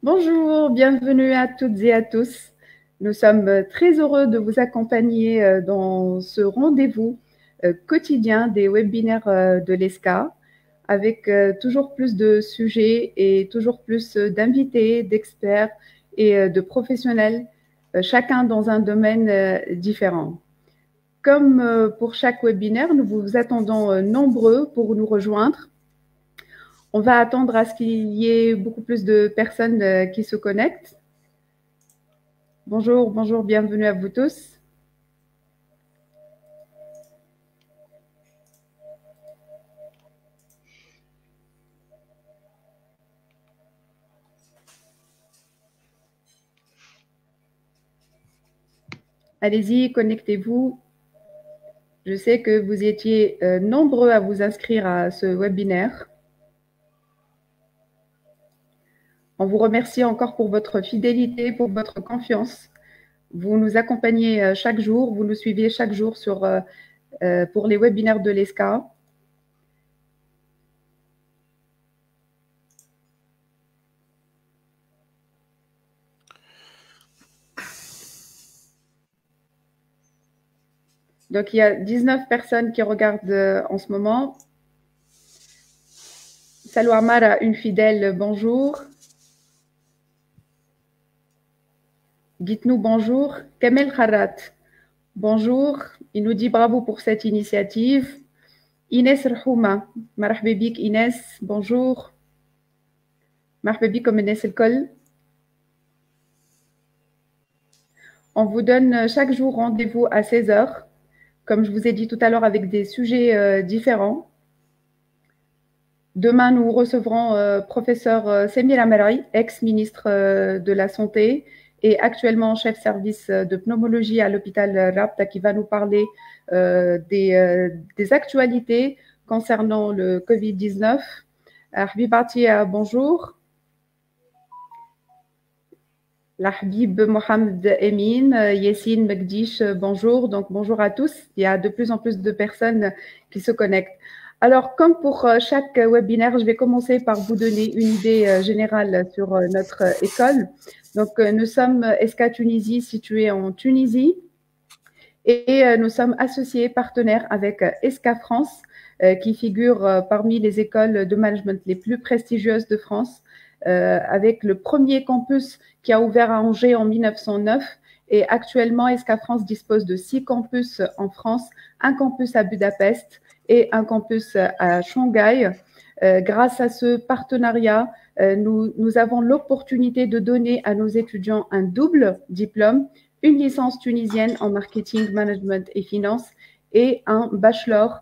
Bonjour, bienvenue à toutes et à tous. Nous sommes très heureux de vous accompagner dans ce rendez-vous quotidien des webinaires de l'ESCA avec toujours plus de sujets et toujours plus d'invités, d'experts et de professionnels, chacun dans un domaine différent. Comme pour chaque webinaire, nous vous attendons nombreux pour nous rejoindre. On va attendre à ce qu'il y ait beaucoup plus de personnes qui se connectent. Bonjour, bonjour, bienvenue à vous tous. Allez-y, connectez-vous. Je sais que vous étiez nombreux à vous inscrire à ce webinaire. On vous remercie encore pour votre fidélité, pour votre confiance. Vous nous accompagnez chaque jour, vous nous suivez chaque jour pour les webinaires de l'ESCA. Donc, il y a 19 personnes qui regardent en ce moment. Salou Amara, une fidèle, bonjour. Dites-nous bonjour. Kamel Kharat, bonjour. Il nous dit bravo pour cette initiative. Inès Rhouma, marhaba bik Inès, bonjour. Marhaba bikom Inès الكل. On vous donne chaque jour rendez-vous à 16 h, comme je vous ai dit tout à l'heure, avec des sujets différents. Demain, nous recevrons professeur Semir Amaraï, ex-ministre de la Santé et actuellement chef service de pneumologie à l'hôpital Rabta, qui va nous parler des actualités concernant le Covid-19. Habibati, bonjour. La Habib Mohamed Emin, Yassine Megdish, bonjour. Donc, bonjour à tous. Il y a de plus en plus de personnes qui se connectent. Alors, comme pour chaque webinaire, je vais commencer par vous donner une idée générale sur notre école. Donc, nous sommes ESCA Tunisie, située en Tunisie, et nous sommes associés partenaires avec ESCA France, qui figure parmi les écoles de management les plus prestigieuses de France, avec le premier campus qui a ouvert à Angers en 1909. Et actuellement, ESCA France dispose de 6 campus en France, un campus à Budapest et un campus à Shanghai. Grâce à ce partenariat, nous avons l'opportunité de donner à nos étudiants un double diplôme, une licence tunisienne en marketing, management et finance et un bachelor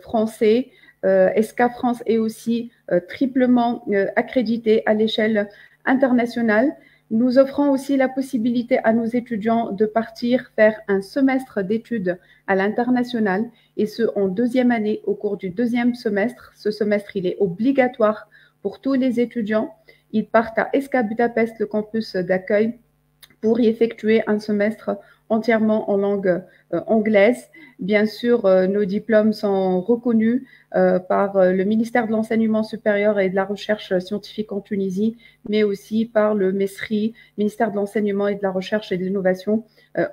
français. ESCA France est aussi triplement accrédité à l'échelle internationale. Nous offrons aussi la possibilité à nos étudiants de partir faire un semestre d'études à l'international, et ce en deuxième année au cours du deuxième semestre. Ce semestre, il est obligatoire pour tous les étudiants. Ils partent à ESCA Budapest, le campus d'accueil, pour y effectuer un semestre entièrement en langue anglaise. Bien sûr, nos diplômes sont reconnus par le ministère de l'Enseignement supérieur et de la Recherche scientifique en Tunisie, mais aussi par le MESRI, ministère de l'Enseignement et de la Recherche et de l'Innovation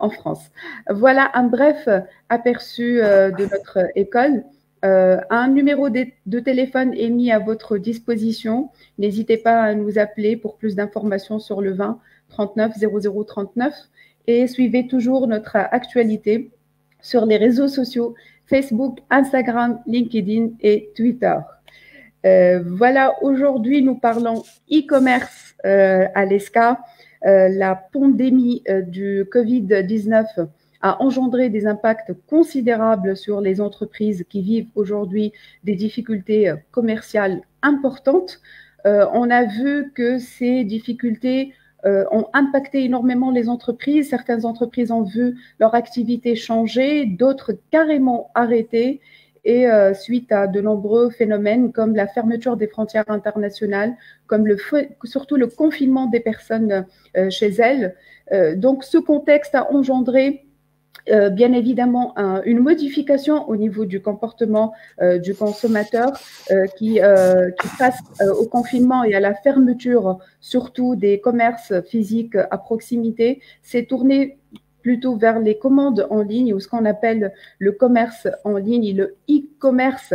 en France. Voilà un bref aperçu de notre école. Un numéro de téléphone est mis à votre disposition. N'hésitez pas à nous appeler pour plus d'informations sur le 20 39 00 39 et suivez toujours notre actualité sur les réseaux sociaux Facebook, Instagram, LinkedIn et Twitter. Voilà, aujourd'hui nous parlons e-commerce à l'ESCA. La pandémie du Covid-19 a engendré des impacts considérables sur les entreprises qui vivent aujourd'hui des difficultés commerciales importantes. On a vu que ces difficultés ont impacté énormément les entreprises. Certaines entreprises ont vu leur activité changer, d'autres carrément arrêter. Et suite à de nombreux phénomènes comme la fermeture des frontières internationales, comme surtout le confinement des personnes chez elles. Donc ce contexte a engendré bien évidemment une modification au niveau du comportement du consommateur qui face au confinement et à la fermeture surtout des commerces physiques à proximité, s'est tourné plutôt vers les commandes en ligne ou ce qu'on appelle le commerce en ligne. Le e-commerce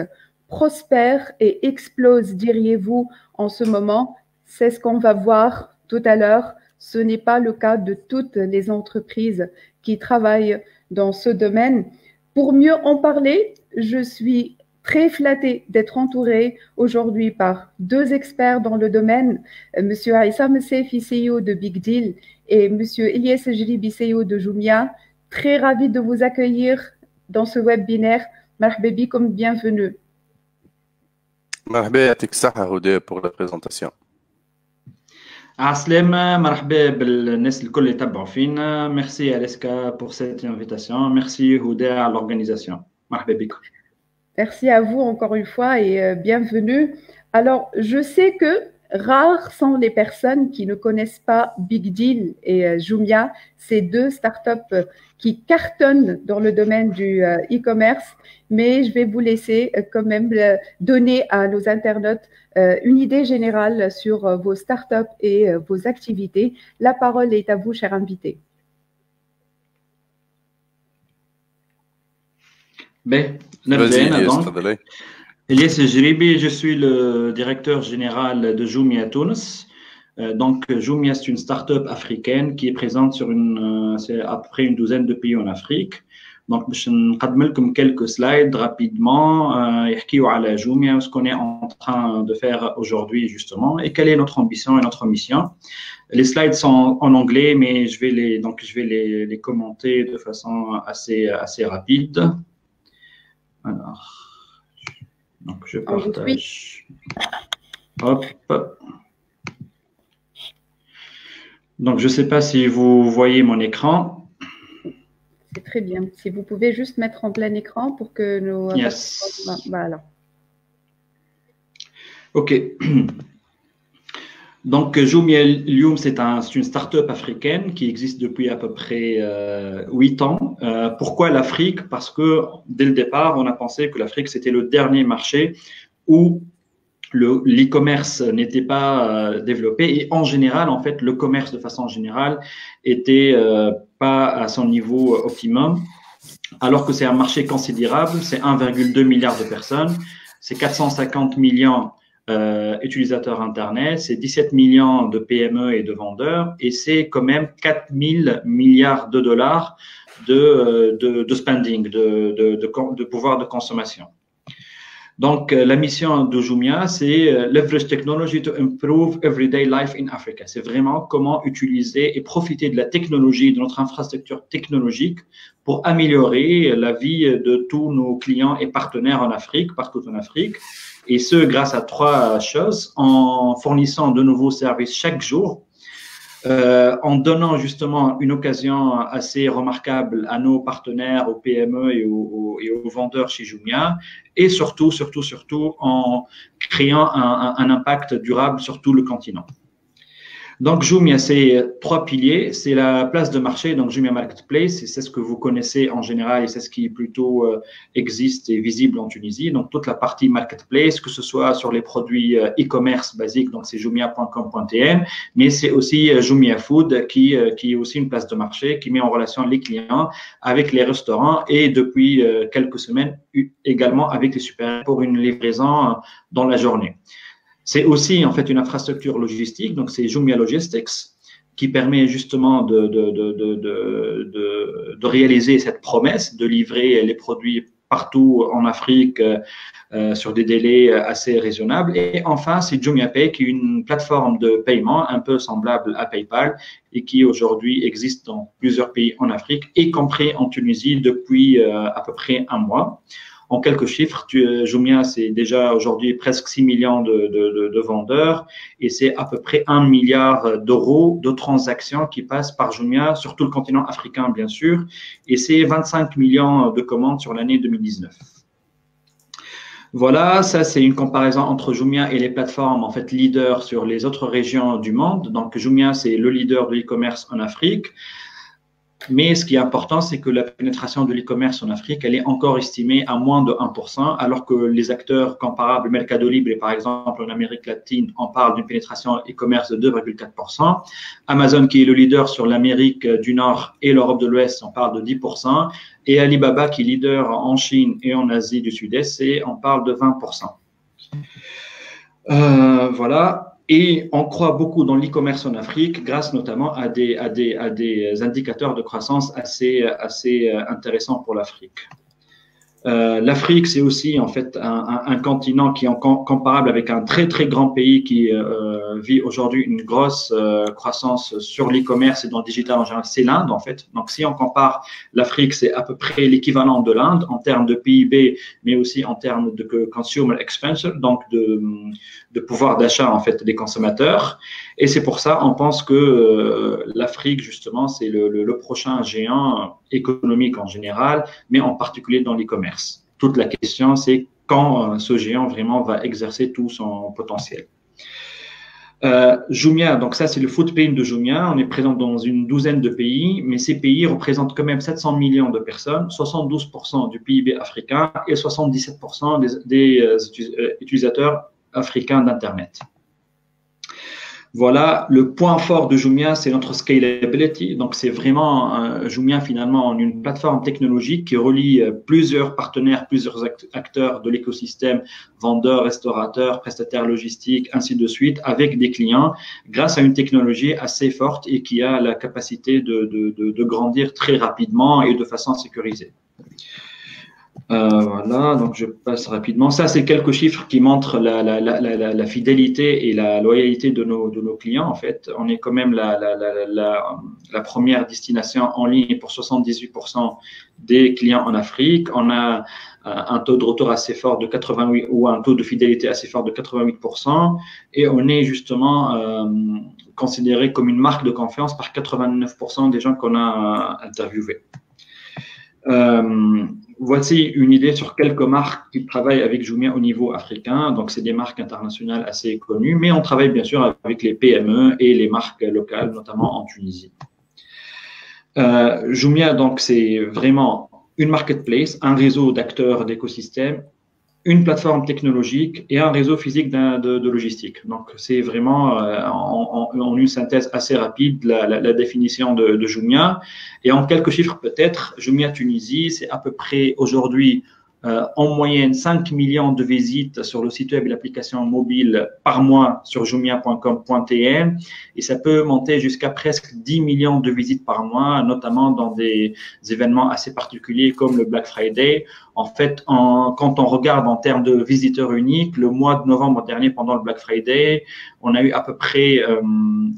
prospère et explose, diriez-vous, en ce moment. C'est ce qu'on va voir tout à l'heure. Ce n'est pas le cas de toutes les entreprises qui travaillent dans ce domaine. Pour mieux en parler, je suis très flattée d'être entourée aujourd'hui par deux experts dans le domaine, Monsieur Aïssam Sefi, CEO de Big Deal, et Monsieur Ilyes Jribi, CEO de Jumia. Très ravie de vous accueillir dans ce webinaire. Marhaba bikoum, bienvenue. Marhaba yatik saha Houda pour la présentation. Aslem, marhaba بالناس الكل اللي تبعوا فينا. Merci Aleska pour cette invitation. Merci Houda à l'organisation. Marhaba bikoum. Merci à vous encore une fois et bienvenue. Alors, je sais que rares sont les personnes qui ne connaissent pas Big Deal et Jumia, ces deux startups qui cartonnent dans le domaine du e-commerce, mais je vais vous laisser quand même donner à nos internautes une idée générale sur vos startups et vos activités. La parole est à vous, cher invité. Ben, donc, Ilyes Jribi, je suis le directeur général de Jumia Tunis. Donc, Jumia, c'est une start-up africaine qui est présente sur à peu près une douzaine de pays en Afrique. Donc, je vais vous donner quelques slides rapidement, à Jumia, ce qu'on est en train de faire aujourd'hui justement, et quelle est notre ambition et notre mission. Les slides sont en anglais, mais je vais les commenter de façon assez rapide. Alors, donc je partage. Hop. Donc, je ne sais pas si vous voyez mon écran. C'est très bien. Si vous pouvez juste mettre en plein écran pour que nos... Yes. Voilà. OK. Donc, Jumia Lyoum, c'est une start-up africaine qui existe depuis à peu près 8 ans. Pourquoi l'Afrique? Parce que dès le départ, on a pensé que l'Afrique, c'était le dernier marché où l'e-commerce n'était pas développé et en général, en fait, le commerce de façon générale était pas à son niveau optimum, alors que c'est un marché considérable, c'est 1,2 milliard de personnes, c'est 450 millions utilisateurs Internet, c'est 17 millions de PME et de vendeurs et c'est quand même 4 000 milliards de dollars de spending, de pouvoir de consommation. Donc, la mission de Jumia, c'est Leverage Technology to Improve Everyday Life in Africa. C'est vraiment comment utiliser et profiter de la technologie, de notre infrastructure technologique pour améliorer la vie de tous nos clients et partenaires en Afrique, partout en Afrique. Et ce, grâce à 3 choses, en fournissant de nouveaux services chaque jour, en donnant justement une occasion assez remarquable à nos partenaires, aux PME et aux vendeurs chez Jumia, et surtout en créant un impact durable sur tout le continent. Donc, Jumia, c'est 3 piliers. C'est la place de marché, donc Jumia Marketplace, c'est ce que vous connaissez en général et c'est ce qui plutôt existe et visible en Tunisie. Donc, toute la partie Marketplace, que ce soit sur les produits e-commerce basiques, donc c'est jumia.com.tn, mais c'est aussi Jumia Food qui est aussi une place de marché qui met en relation les clients avec les restaurants et depuis quelques semaines également avec les super pour une livraison dans la journée. C'est aussi en fait une infrastructure logistique, donc c'est Jumia Logistics qui permet justement de réaliser cette promesse de livrer les produits partout en Afrique sur des délais assez raisonnables. Et enfin, c'est JumiaPay qui est une plateforme de paiement un peu semblable à PayPal et qui aujourd'hui existe dans plusieurs pays en Afrique, y compris en Tunisie depuis à peu près 1 mois. En quelques chiffres, Jumia, c'est déjà aujourd'hui presque 6 millions de vendeurs et c'est à peu près 1 milliard d'euros de transactions qui passent par Jumia sur tout le continent africain, bien sûr, et c'est 25 millions de commandes sur l'année 2019. Voilà, ça c'est une comparaison entre Jumia et les plateformes en fait leaders sur les autres régions du monde. Donc Jumia, c'est le leader de l'e-commerce en Afrique. Mais ce qui est important, c'est que la pénétration de l'e-commerce en Afrique, elle est encore estimée à moins de 1%, alors que les acteurs comparables, Mercado Libre, par exemple, en Amérique latine, en parlent d'une pénétration e-commerce de 2,4%. Amazon, qui est le leader sur l'Amérique du Nord et l'Europe de l'Ouest, on parle de 10%. Et Alibaba, qui est leader en Chine et en Asie du Sud-Est, on parle de 20%. Voilà. Et on croit beaucoup dans l'e-commerce en Afrique grâce notamment à des indicateurs de croissance assez intéressants pour l'Afrique. L'Afrique, c'est aussi en fait un continent qui est comparable avec un très très grand pays qui vit aujourd'hui une grosse croissance sur l'e-commerce et dans le digital en général, c'est l'Inde en fait. Donc si on compare l'Afrique, c'est à peu près l'équivalent de l'Inde en termes de PIB, mais aussi en termes de consumer expenditure, donc de pouvoir d'achat en fait des consommateurs. Et c'est pour ça, on pense que l'Afrique justement, c'est le prochain géant économique en général, mais en particulier dans l'e-commerce. Toute la question, c'est quand ce géant vraiment va exercer tout son potentiel. Jumia, donc ça c'est le footprint de Jumia, on est présent dans une douzaine de pays, mais ces pays représentent quand même 700 millions de personnes, 72% du PIB africain et 77% des utilisateurs africains d'Internet. Voilà, le point fort de Jumia, c'est notre scalability. Donc, c'est vraiment Jumia finalement en une plateforme technologique qui relie plusieurs partenaires, plusieurs acteurs de l'écosystème, vendeurs, restaurateurs, prestataires logistiques, ainsi de suite, avec des clients, grâce à une technologie assez forte et qui a la capacité de grandir très rapidement et de façon sécurisée. Voilà, donc je passe rapidement. Ça, c'est quelques chiffres qui montrent la fidélité et la loyauté de nos clients. En fait, on est quand même la première destination en ligne pour 78% des clients en Afrique. On a un taux de retour assez fort de 88 ou un taux de fidélité assez fort de 88%. Et on est justement considéré comme une marque de confiance par 89% des gens qu'on a interviewés. Voici une idée sur quelques marques qui travaillent avec Jumia au niveau africain. Donc, c'est des marques internationales assez connues, mais on travaille bien sûr avec les PME et les marques locales, notamment en Tunisie. Jumia, donc, c'est vraiment une marketplace, un réseau d'acteurs d'écosystèmes, une plateforme technologique et un réseau physique de logistique. Donc, c'est vraiment en une synthèse assez rapide la définition de Jumia. Et en quelques chiffres peut-être, Jumia Tunisie, c'est à peu près aujourd'hui en moyenne 5 millions de visites sur le site web et l'application mobile par mois sur jumia.com.tn et ça peut monter jusqu'à presque 10 millions de visites par mois, notamment dans des événements assez particuliers comme le Black Friday. En fait, quand on regarde en termes de visiteurs uniques, le mois de novembre dernier, pendant le Black Friday, on a eu à peu près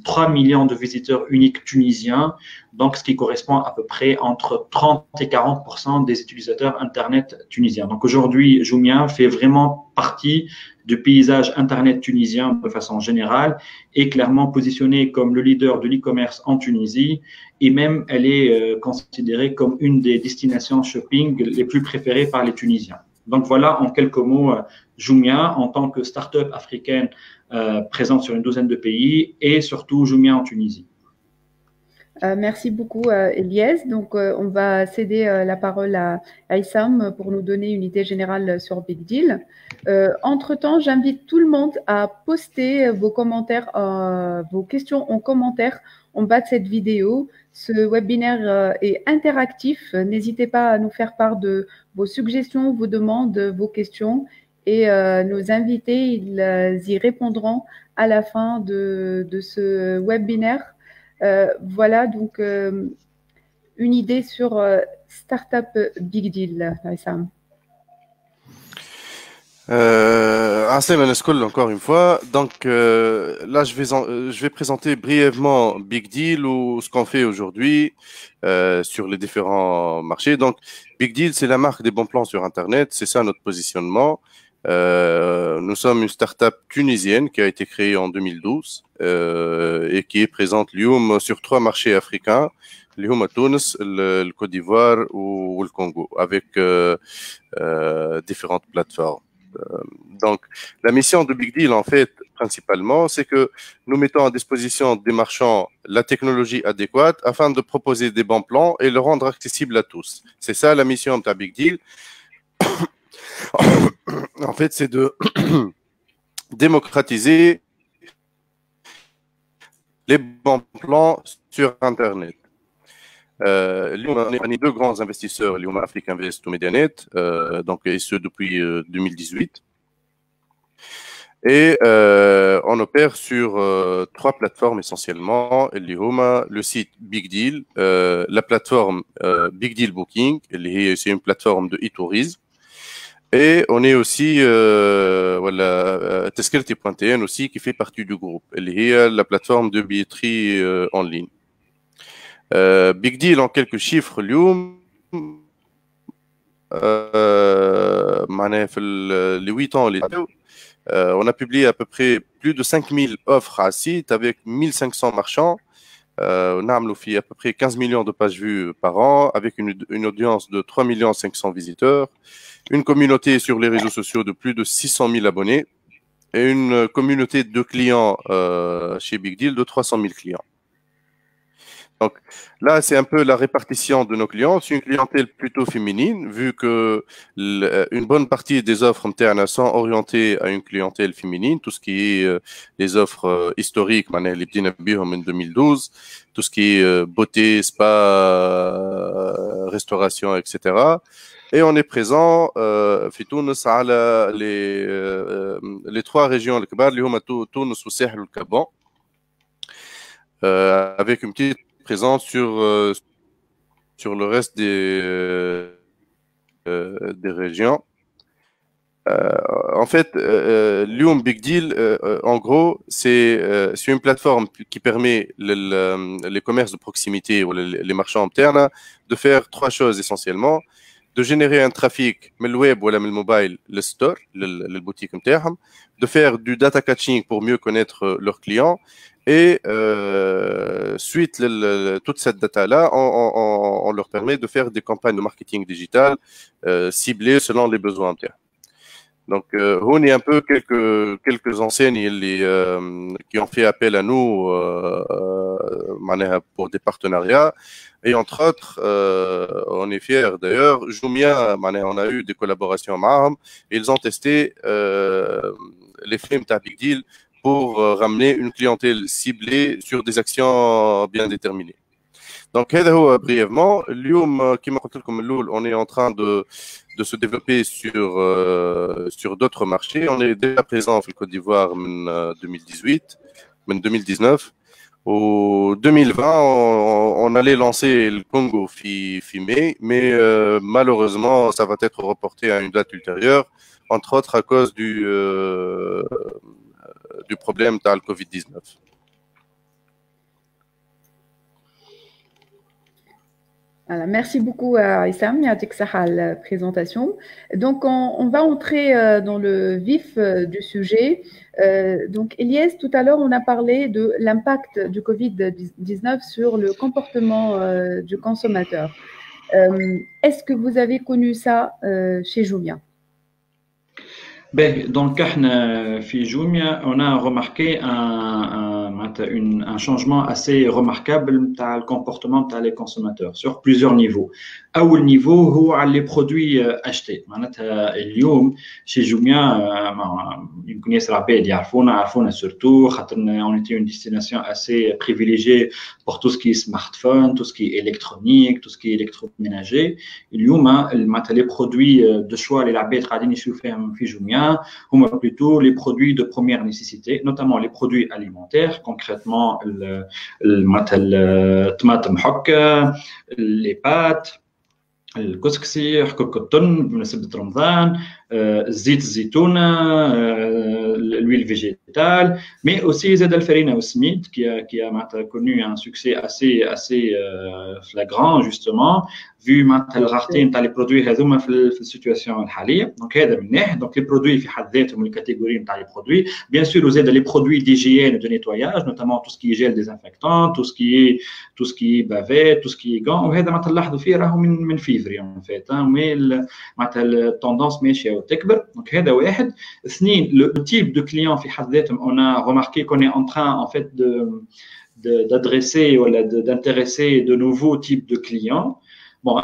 3 millions de visiteurs uniques tunisiens, donc ce qui correspond à peu près entre 30 et 40% des utilisateurs Internet tunisiens. Donc aujourd'hui, Jumia fait vraiment partie du paysage Internet tunisien de façon générale et clairement positionnée comme le leader de l'e-commerce en Tunisie et même elle est considérée comme une des destinations shopping les plus préférées par les Tunisiens. Donc voilà en quelques mots Jumia en tant que start-up africaine présente sur une douzaine de pays et surtout Jumia en Tunisie. Merci beaucoup, Eliès. Donc, on va céder la parole à Issam pour nous donner une idée générale sur Big Deal. Entre-temps, j'invite tout le monde à poster vos commentaires, vos questions en commentaire en bas de cette vidéo. Ce webinaire est interactif. N'hésitez pas à nous faire part de vos suggestions, vos demandes, vos questions. Et nos invités, ils y répondront à la fin de ce webinaire. Voilà donc une idée sur Startup Big Deal, Issam. Encore une fois. Donc là, je vais présenter brièvement Big Deal ou ce qu'on fait aujourd'hui sur les différents marchés. Donc, Big Deal, c'est la marque des bons plans sur Internet. C'est ça notre positionnement. Nous sommes une start-up tunisienne qui a été créée en 2012 et qui est présente sur 3 marchés africains, Tunis, le Côte d'Ivoire ou le Congo, avec différentes plateformes. Donc, la mission de Big Deal, en fait, principalement, c'est que nous mettons à disposition des marchands la technologie adéquate afin de proposer des bons plans et le rendre accessible à tous. C'est ça la mission de Big Deal. En fait, c'est de démocratiser les bons plans sur Internet. On est deux grands investisseurs, Lyouma Afrique Invest ou Medianet, donc, et ce depuis 2018. Et on opère sur trois plateformes essentiellement, Lyouma, le site Big Deal, la plateforme Big Deal Booking, c'est une plateforme de e-tourisme. Et on est aussi voilà, Tezkerti.tn aussi qui fait partie du groupe. Elle est la plateforme de billetterie en ligne. Big Deal en quelques chiffres, اليوم معناها في les 8 ans on a publié à peu près plus de 5000 offres à site avec 1500 marchands. On a à peu près 15 millions de pages vues par an avec une audience de 3 500 000 visiteurs, une communauté sur les réseaux sociaux de plus de 600 000 abonnés et une communauté de clients chez Big Deal de 300 000 clients. Donc là, c'est un peu la répartition de nos clients. C'est une clientèle plutôt féminine, vu que une bonne partie des offres internes sont orientées à une clientèle féminine. Tout ce qui est les offres historiques, les petits en 2012, tout ce qui est beauté, spa, restauration, etc. Et on est présent les trois régions, Tunis, Sahel et Kaban, avec une petite présent sur le reste des régions. En fait, Lyoum Big Deal, en gros, c'est une plateforme qui permet les commerces de proximité ou les marchands internes de faire trois choses essentiellement. De générer un trafic من الويب ولا من الموبايل للستور للبوتيك نتاعهم, de faire du data catching pour mieux connaître leurs clients. Et suite à toute cette data-là, on leur permet de faire des campagnes de marketing digital ciblées selon les besoins internes. Donc, on est un peu quelques enseignes qui ont fait appel à nous pour des partenariats. Et entre autres, on est fiers d'ailleurs, Jumia, on a eu des collaborations avec eux. Ils ont testé les films de Big Deal pour ramener une clientèle ciblée sur des actions bien déterminées. Donc, brièvement, on est en train de se développer sur d'autres marchés. On est déjà présent en Côte d'Ivoire en 2018, en 2019. En 2020, on allait lancer le Congo mai, mais malheureusement, ça va être reporté à une date ultérieure, entre autres à cause du problème de la Covid-19. Voilà, merci beaucoup à Issam et à Teksaha la présentation. Donc, on va entrer dans le vif du sujet. Donc, Elias, tout à l'heure, on a parlé de l'impact du Covid-19 sur le comportement du consommateur. Est-ce que vous avez connu ça chez Jumia? Dans le cas de Jumia, on a remarqué un changement assez remarquable dans le comportement des consommateurs sur plusieurs niveaux. À un niveau, c'est les produits achetés. اليوم chez Jumia, ils connaissent la paix, ils يعرفونا surtout, on était une destination assez privilégiée pour tout ce qui est smartphone, tout ce qui est électronique, tout ce qui est électroménager. اليوم les produits de choix les labels قاعدين يشوفوهم في Jumia هم plutôt les produits de première nécessité, notamment les produits alimentaires, concrètement الطماطم حكة, les pâtes, الكسكسي, حكوك التن بمناسبة رمضان, زيت الزيتونة, l'huile végétale, mais aussi زاد الفرينة والسميد qui a connu un succès assez flagrant justement vu la rareté نتاع les produits هذوما في السيتواسيون الحالية. Donc هذا من ناحية. Donc les produits في حد ذاتهم الكاتيجوري نتاع les produits, bien sûr وزاد les produits d'hygiène et de nettoyage, notamment tout ce qui est gel désinfectant, tout ce qui est bavette, tout ce qui est gants, وهذا ما تلاحظوا فيه راهو من février en fait, mais معناتها التendance ماشية وتكبر. دونك هذا واحد. اثنين لو تيب دو كليون في حد ذاتهم on a remarqué qu'on est en train en fait d'adresser ou d'intéresser de nouveaux types de clients. Bon,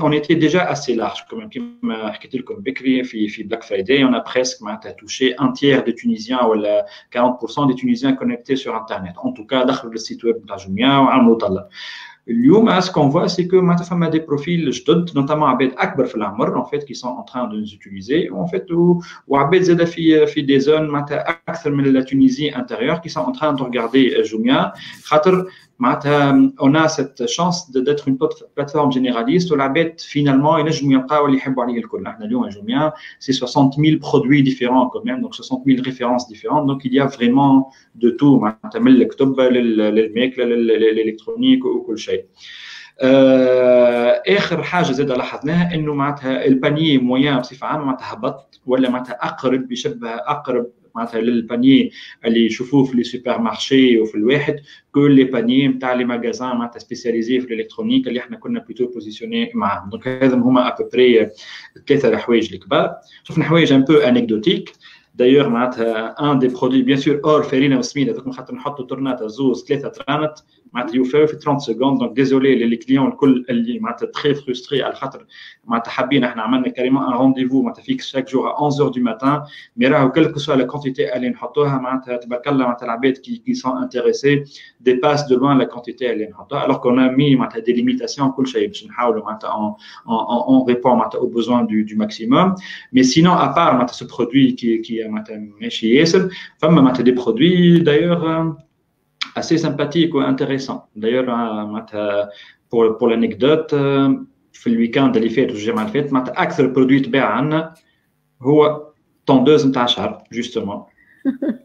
on était déjà assez large, comme je l'ai dit, في Black Friday, on a presque touché un tiers des Tunisiens ou 40% des Tunisiens connectés sur Internet. En tout cas, dans le site web de Jumia ou en Moutalla. اليوم ce qu'on voit c'est que معناتها فما des profils جدد notamment عباد اكبر في العمر en fait qui sont en train de les utiliser en fait وعباد زاد في des zones معناتها اكثر من la Tunisie intérieure qui sont en train de regarder Jumia خاطر معناتها on a cette chance d'être une plateforme généraliste والعباد finalement ينجموا يلقاو اللي يحبوا عليه الكل. احنا اليوم Jumia c'est 60 000 produits différents quand même, donc 60 000 références différentes, donc il y a vraiment de tout معناتها من الكتب للماكله للالكترونيك وكل شيء. اخر حاجه زاد لاحظناها انه معناتها البانيي مويان بصفه عامه معناتها هبط ولا معناتها اقرب بيشبه اقرب معناتها للبانيي اللي يشوفوه في لي سوبر مارشي وفي الواحد كل لي بانيي نتاع لي ماغازان معناتها سبيسياليزي في الالكترونيك اللي احنا كنا بلوتو بوزيسيوني معاهم. دونك هذا هما ابوبري ثلاثه الحوايج الكبار. شفنا حوايج ان بو انكدوتيك. D'ailleurs, un des produits, bien sûr, or farine ou smid, donc on a mis tournate zouz 3 tranat, il fait 30 secondes. Donc désolé les clients اللي très frustrés على خاطر حابين احنا عملنا carrément un rendez-vous fixe chaque jour à 11h du matin, mais راهو quelle que soit la quantité اللي نحطوها تبارك الله العباد qui sont intéressés dépassent de loin la quantité اللي نحطوها, alors qu'on a mis des limitations كل شيء باش نحاولوا on répond aux besoins du maximum. Mais sinon à part ce produit qui ماشي ياسر, فما des produits d'ailleurs assez sympathique ou intéressant. D'ailleurs, pour l'anecdote, في الويكاند اللي فات والجمعة اللي فات أكثر برودوي تباع عندنا هو طوندوز نتاع شعر justement.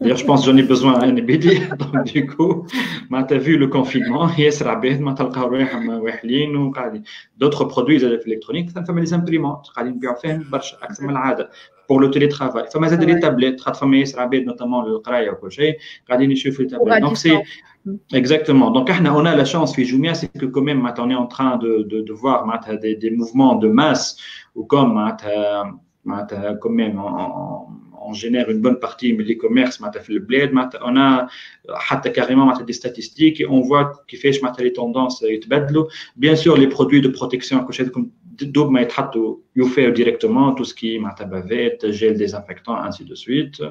D'ailleurs, je pense que j'en ai besoin à NBD. Donc, du coup, vu le confinement, ياسر عباد ما تلقاو روحهم واحلين وقاعدين. D'autres produits électroniques, فما les imprimantes قاعدين نبيعوا فيهم برشا أكثر من العادة. Pour le télétravail. فما زاد لي تابلت خاطر فما ياسر عباد notamment للقراية وكل شيء قاعدين يشوفوا لي تابلت. Donc c'est exactement. Donc on a la chance في Jumia, c'est que quand même on est en train de voir des mouvements de masse ou comme quand même on génère une bonne partie de l'e-commerce في البلاد. on a حتى carrément des statistiques et on voit كيفاش les tendances يتبدلوا. Bien sûr les produits de protection comme دوب ما يتحطوا يوفيو directement tout ce qui est bavette, gel désinfectant, ainsi de suite.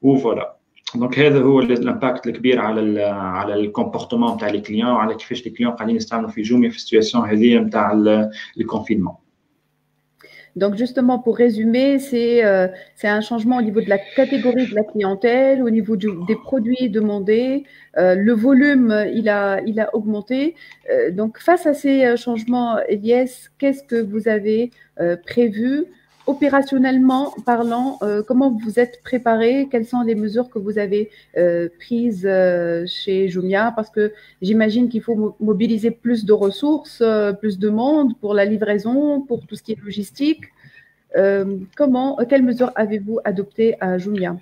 و voilà. Donc هذا هو الامباكت الكبير على الكومبورتمون تاع لي كليون وعلى كيفاش لي كليون قاعدين يستعملوا في جوميا في السيتواسيون هذه نتاع الكونفينمون. Donc justement, pour résumer, c'est un changement au niveau de la catégorie de la clientèle, au niveau des produits demandés, le volume il a augmenté. Donc face à ces changements, Eliès, qu'est-ce que vous avez prévu opérationnellement parlant? Comment vous êtes préparé? Quelles sont les mesures que vous avez prises chez Jumia? Parce que j'imagine qu'il faut mobiliser plus de ressources, plus de monde pour la livraison, pour tout ce qui est logistique. Quelles mesures avez-vous adoptées à Jumia?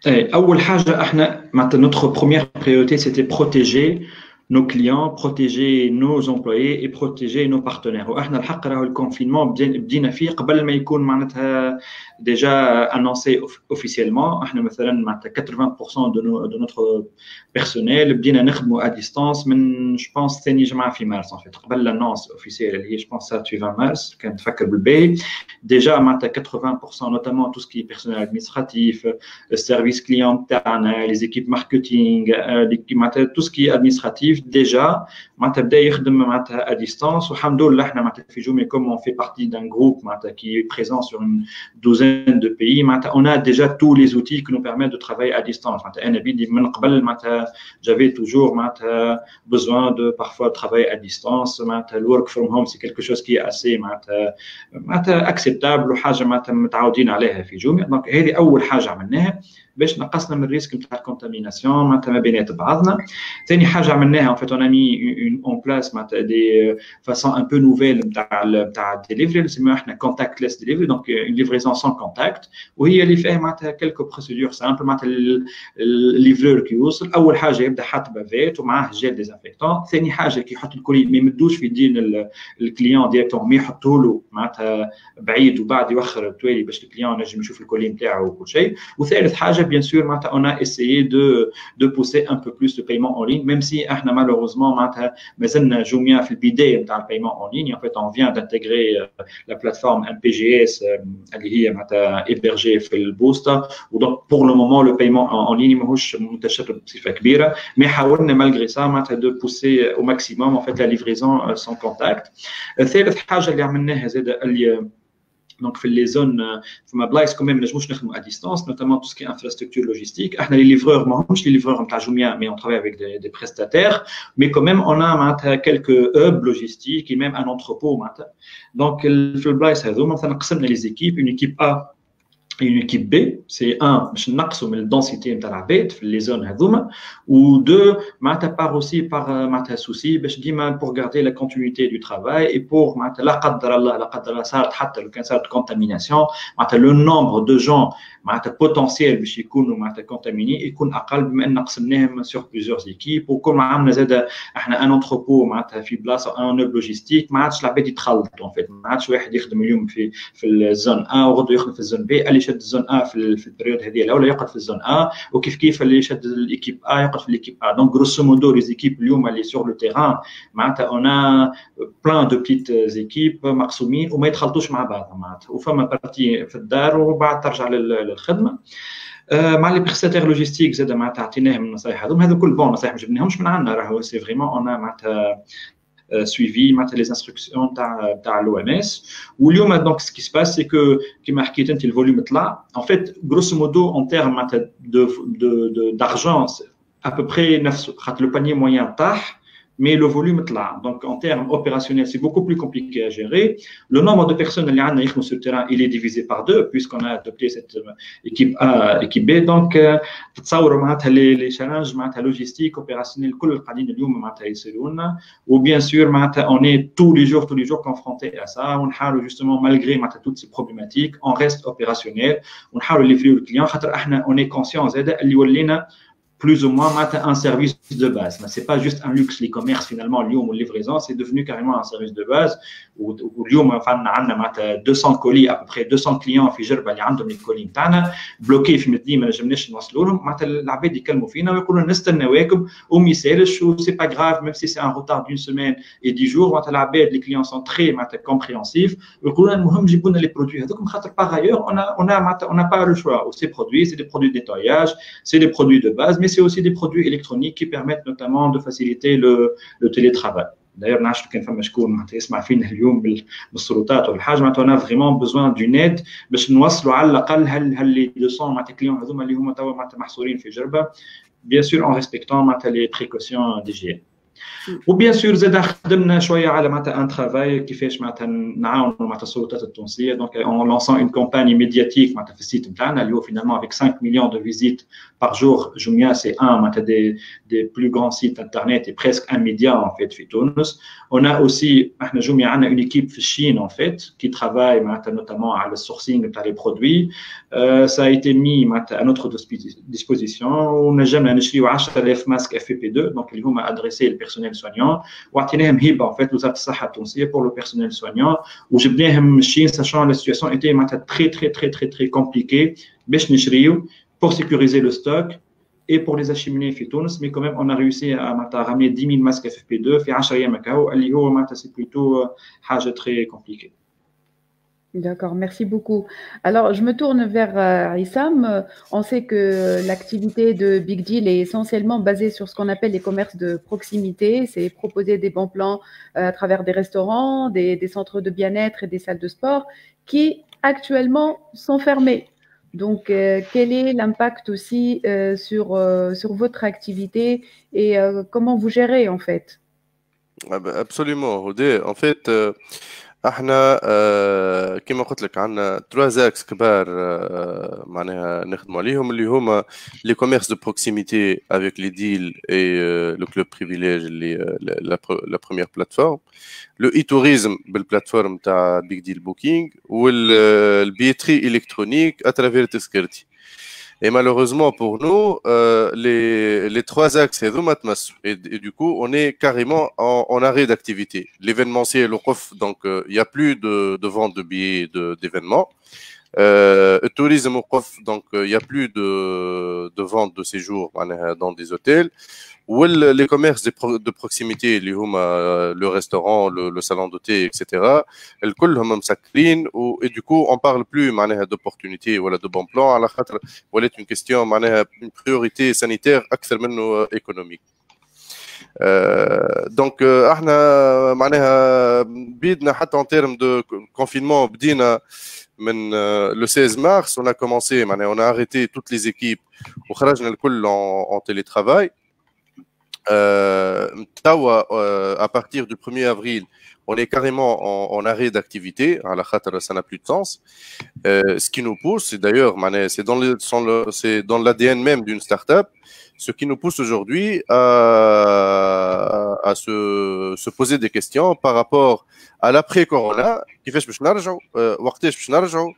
أول حاجة احنا notre première priorité c'était protéger nos clients, protéger nos employés et protéger nos partenaires. واحنا الحق راهو الكونفينمون بدينا فيه قبل ما يكون معناتها déjà annoncé officiellement. احنا مثلا 80% de notre personnel بدينا نخدموا à distance من je pense ثاني جمعة في مارس en fait قبل l'annonce officielle اللي هي je pense ça في 20 مارس كان تفكر بالباهي. déjà معناتها 80% notamment tout ce qui est personnel administratif, le service client تاعنا, les équipes marketing, tout ce qui est administratif déjà معناتها بدا يخدم معناتها à distance. والحمد لله احنا معناتها في جوميا comme on fait partie d'un groupe معناتها qui est présent sur une douzaine de pays, on a déjà tous les outils qui nous permettent de travailler à distance. J'avais toujours besoin de parfois travailler à distance. Le work from home, c'est quelque chose qui est assez acceptable. Donc, هذه أول حاجة عملناها. باش نقصنا من الريسك نتاع الكونتاميناسيون معناتها ما بينات بعضنا. ثاني حاجه عملناها en fait on a mis en place معناتها des façons un peu nouvelles نتاع الدليفري اللي نسميوها احنا contactless delivery donc une livraison sans contact وهي اللي فيها معناتها quelques procédures simples معناتها الليفرور كي يوصل اول حاجه يبدا حاط بافيت ومعاه جيل ديزانفيكتون. ثاني حاجه كي يحط الكولي ما يمدوش في يدين الكليون ديريكتوم ما يحطوا له معناتها بعيد وبعد يوخر التوالي باش الكليون ينجم يشوف الكولي نتاعو وكل شيء. وثالث حاجه بيان سور معناتها on a essayé de pousser un peu plus le paiement en ligne même si احنا malheureusement معناتها مازلنا جوميا في البدايه نتاع البايمون en ligne. En fait on vient d'intégrer la plateforme MPGS اللي هي معناتها hébergée في البوستا ودونك pour le moment le paiement en ligne ماهوش منتشر بصفه كبيره مي حاولنا malgré ça معناتها de pousser au maximum en fait la livraison sans contact. ثالث حاجه اللي عملناها زاد اللي donc في les zones فما بلايص quand même ما نجموش نخدموا à distance notamment tout ce qui est infrastructure logistique. احنا les livreurs ماهمش les livreurs نتاع جوميا mais on travaille avec des prestataires mais quand même on a معناتها quelques hubs logistiques et même un entrepôt معناتها. donc في البلايص هذو مثلا قسمنا les équipes une équipe A et une équipe B, c'est un, باش نقصوا من الدنسيتي نتاع العباد في لي زون هذوما و دو معناتها بار اوسي بار معناتها سوسي باش ديما بور غاردي لا كونتينيتي دو ترافاي اي بور معناتها لا قدر الله صارت حتى لو كان صارت كونتاميناسيون معناتها لو نومبر دو جون معناتها بوتونسيال باش يكونوا معناتها كونتاميني يكون اقل بما ان قسمناهم سور بليزيور زيكيب وكل عملنا زاد احنا ان انتروبو معناتها في بلاصه ان نوب لوجيستيك ما عادش العباد يتخلطوا فيت ما عادش واحد يخدم اليوم في الزون ا وغدو يخدم في الزون بي اللي شد الزون ا في البريود هذه الاولى يقعد في الزون ا وكيف كيف اللي شد الايكيب ا يقعد في الايكيب ا. دونك غروسو مودو لي زيكيب اليوم اللي سور لو تيران معناتها اون بلان دو بيت زيكيب مقسومين وما يتخلطوش مع بعضهم معناتها وفما بارتي في الدار وبعد ترجع للخدمه. مع لي بريستاتير لوجيستيك زاد معناتها عطيناهم النصائح هذو كل بون نصائح ما جبناهمش من عندنا راهو سي فريمون اون معناتها suivi معناتها les instructions تاع لو ام اس. واليوم donc ce qui se passe c'est que كما حكيت انت الفوليوم طلع en fait grosso modo en termes معناتها d'argent à peu près نفس خاطر le panier moyen طاح mais le volume est là. Donc, en termes opérationnels, c'est beaucoup plus compliqué à gérer. Le nombre de personnes qui sont sur le terrain, il est divisé par 2, puisqu'on a adopté cette équipe A, équipe B. Donc, les challenges logistiques, opérationnels, ou bien sûr, on est tous les jours confrontés à ça. On a justement, malgré toutes ces problématiques, on reste opérationnel. On a livrer le client. On est conscient, plus ou moins un service de base. Mais ce n'est pas juste un luxe, l'e-commerce finalement, Lyon ou livraison, c'est devenu carrément un service de base. Où Lyon, on a 200 colis, à peu près 200 clients في جربة اللي عندهم الكولي نتاعنا بلوكي في مدينة ما نجمناش نوصلوا لهم معناتها العباد يكلموا فينا ويقولوا نستناوكم وما يسالش و سي با غراف même si c'est un retard d'une semaine et 10 jours معناتها العباد les clients sont très معناتها compréhensifs ويقولوا لنا المهم جيبوا لنا les produits هذوك خاطر par ailleurs on n'a pas le choix. Ces produits, c'est des produits de nettoyage, c'est des produits de base, mais c'est aussi des produits électroniques qui permettent notamment de faciliter le télétravail. D'ailleurs, نعرف كان فما شكون معناتها يسمع فينا اليوم بالسلطات ولا حاجه معناتها انا فريمون بزوان دو نيد باش نوصلوا على الاقل هل 200 معناتها كليون هذوما اللي هما توا معناتها محصورين في جربه bien sûr en respectant معناتها les précautions d'hygiène. وبيان سور زاد خدمنا شويه على معناتها ان ترافاي كيفاش معناتها نعاونوا معناتها السلطات التونسيه دونك اون لونسون اون كومباني ميدياتيك معناتها في السيت نتاعنا اللي هو فينالمون افيك 5 مليون دو فيزيت بار جور. جوميا سي ان معناتها دي بلو غران سيت انترنت اي بريسك ان ميديا ان فيت في تونس. اون اوسي احنا جوميا عندنا اون ايكيب في الصين ان فيت كي ترافاي معناتها نوتامون على السورسينغ تاع لي برودوي. سا ايتي مي معناتها ان اوتر ديسبوزيسيون ونجمنا نشريو 10000 ماسك اف بي 2 دونك اللي هما ادريسي للبيرسونيل soignant وعطيناهم هبه en fait وزاره الصحه التونسيه pour le personnel soignant وجبناهم الشين sachant la situation était معناتها très compliquée باش نشريو pour sécuriser le stock et pour les acheminer في تونس. mais quand même on a réussi à معناتها ramener 10 000 masques FFP2 في 10 ايام هكا اللي هو معناتها c'est plutôt حاجه très compliquée. D'accord, merci beaucoup. Alors, je me tourne vers Issam. On sait que l'activité de Big Deal est essentiellement basée sur ce qu'on appelle les commerces de proximité. C'est proposer des bons plans à travers des restaurants, des centres de bien-être et des salles de sport qui actuellement sont fermés. Donc, quel est l'impact aussi sur votre activité et comment vous gérez en fait? Absolument, Rodé. En fait, احنا كما قلت لك عندنا 3 اكس كبار معناها نخدموا عليهم اللي هما لي كوميرس دو بروكسيميتي افيك لي ديل اي لو كلوب بريفيليج اللي لا بروميير بلاتفورم لو اي توريزم بالبلاتفورم تاع بيج ديل بوكينغ والبيتري الكترونيك اترافير تسكرتي. Et malheureusement pour nous, les 3 axes, et du coup, on est carrément en arrêt d'activité. L'événementiel, donc il n'y a plus de vente de billets d'événements. Le tourisme, donc il n'y a plus de vente de séjour dans des hôtels. Ou les commerces de proximité, le restaurant, le salon de thé, etc. كلهم مسكرين et du coup on parle plus d'opportunités ou de bons plans على خاطر ولات une question une priorité sanitaire أكثر منه économique. Donc احنا معناها بيدنا حتى en termes de confinement بدينا من le 16 mars on a commencé on a arrêté toutes les équipes وخرجنا الكل en télétravail. À partir du 1er avril, on est carrément en arrêt d'activité. À la khatra, ça n'a plus de sens. Ce qui nous pousse, et d'ailleurs, c'est dans l'ADN même d'une start-up, ce qui nous pousse aujourd'hui à se poser des questions par rapport à l'après-corona. كيفاش باش نرجعوا وقتاش باش نرجعوا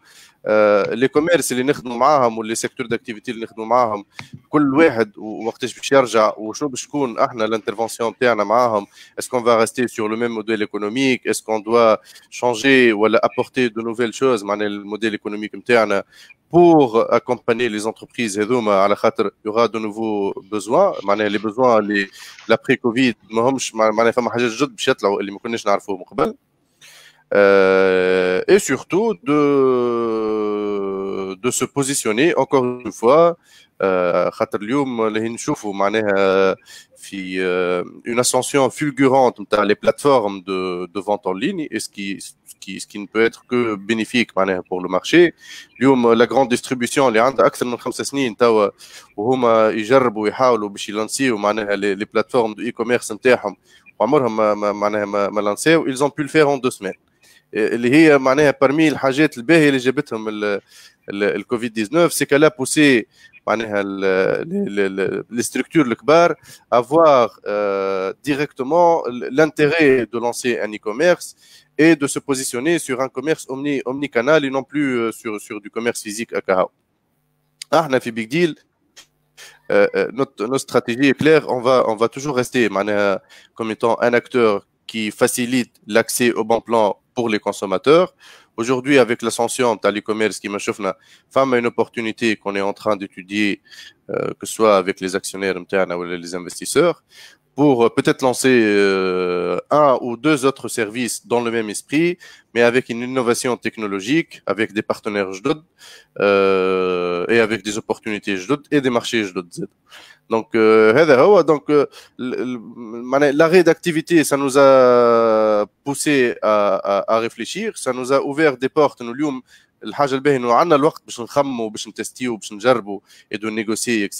les commerces اللي نخدموا معاهم واللي secteurs d'activité اللي نخدموا معاهم كل واحد وقتاش باش يرجع وشنو باش تكون احنا l'intervention تاعنا معاهم. Est-ce qu'on va rester sur le même modèle économique? Est-ce qu'on doit changer ou apporter de nouvelles choses معناها le modèle économique نتاعنا pour accompagner les entreprises هذوما على خاطر il y aura de nouveaux besoins معناها les besoins l'après Covid ماهمش معناها فما حاجات جد باش يطلعوا اللي ما كناش نعرفوهم قبل. Et surtout de se positionner encore une fois خاطر اليوم اللي نشوفوا معناها في une ascension fulgurante نتاع les plateformes de vente en ligne et ce qui ne peut être que bénéfique معناها pour le marché. اليوم la grande distribution اللي عندها أكثر من 5 سنين توا وهما يجربوا ويحاولوا باش يلانسيو معناها les plateformes de e-commerce نتاعهم وعمرهم معناها ما لانسيو. Ils ont pu le faire en 2 semaines. اللي هي معناها parmi الحاجات الباهيه اللي جابتهم الكوفيد 19 سي كالا بوسي معناها les structures الكبار avoir directement l'intérêt de lancer un e-commerce et de se positionner sur un commerce omnicanal et non plus sur du commerce physique هكا. احنا في بيج ديل notre stratégie est claire, on va toujours rester comme étant un acteur qui facilite l'accès au bon plan pour les consommateurs. Aujourd'hui, avec l'ascension de l'e-commerce qui m'a chauffé, femme a une opportunité qu'on est en train d'étudier, que ce soit avec les actionnaires ou les investisseurs, pour peut-être lancer un ou 2 autres services dans le même esprit, mais avec une innovation technologique, avec des partenaires et avec des opportunités et des marchés Donc, donc l'arrêt d'activité, ça nous a poussé à réfléchir, ça nous a ouvert des portes. Nous اليوم الحاجة الباهية إنه عندنا الوقت باش نخمموا باش نتستيو باش نجربوا et de négocier etc.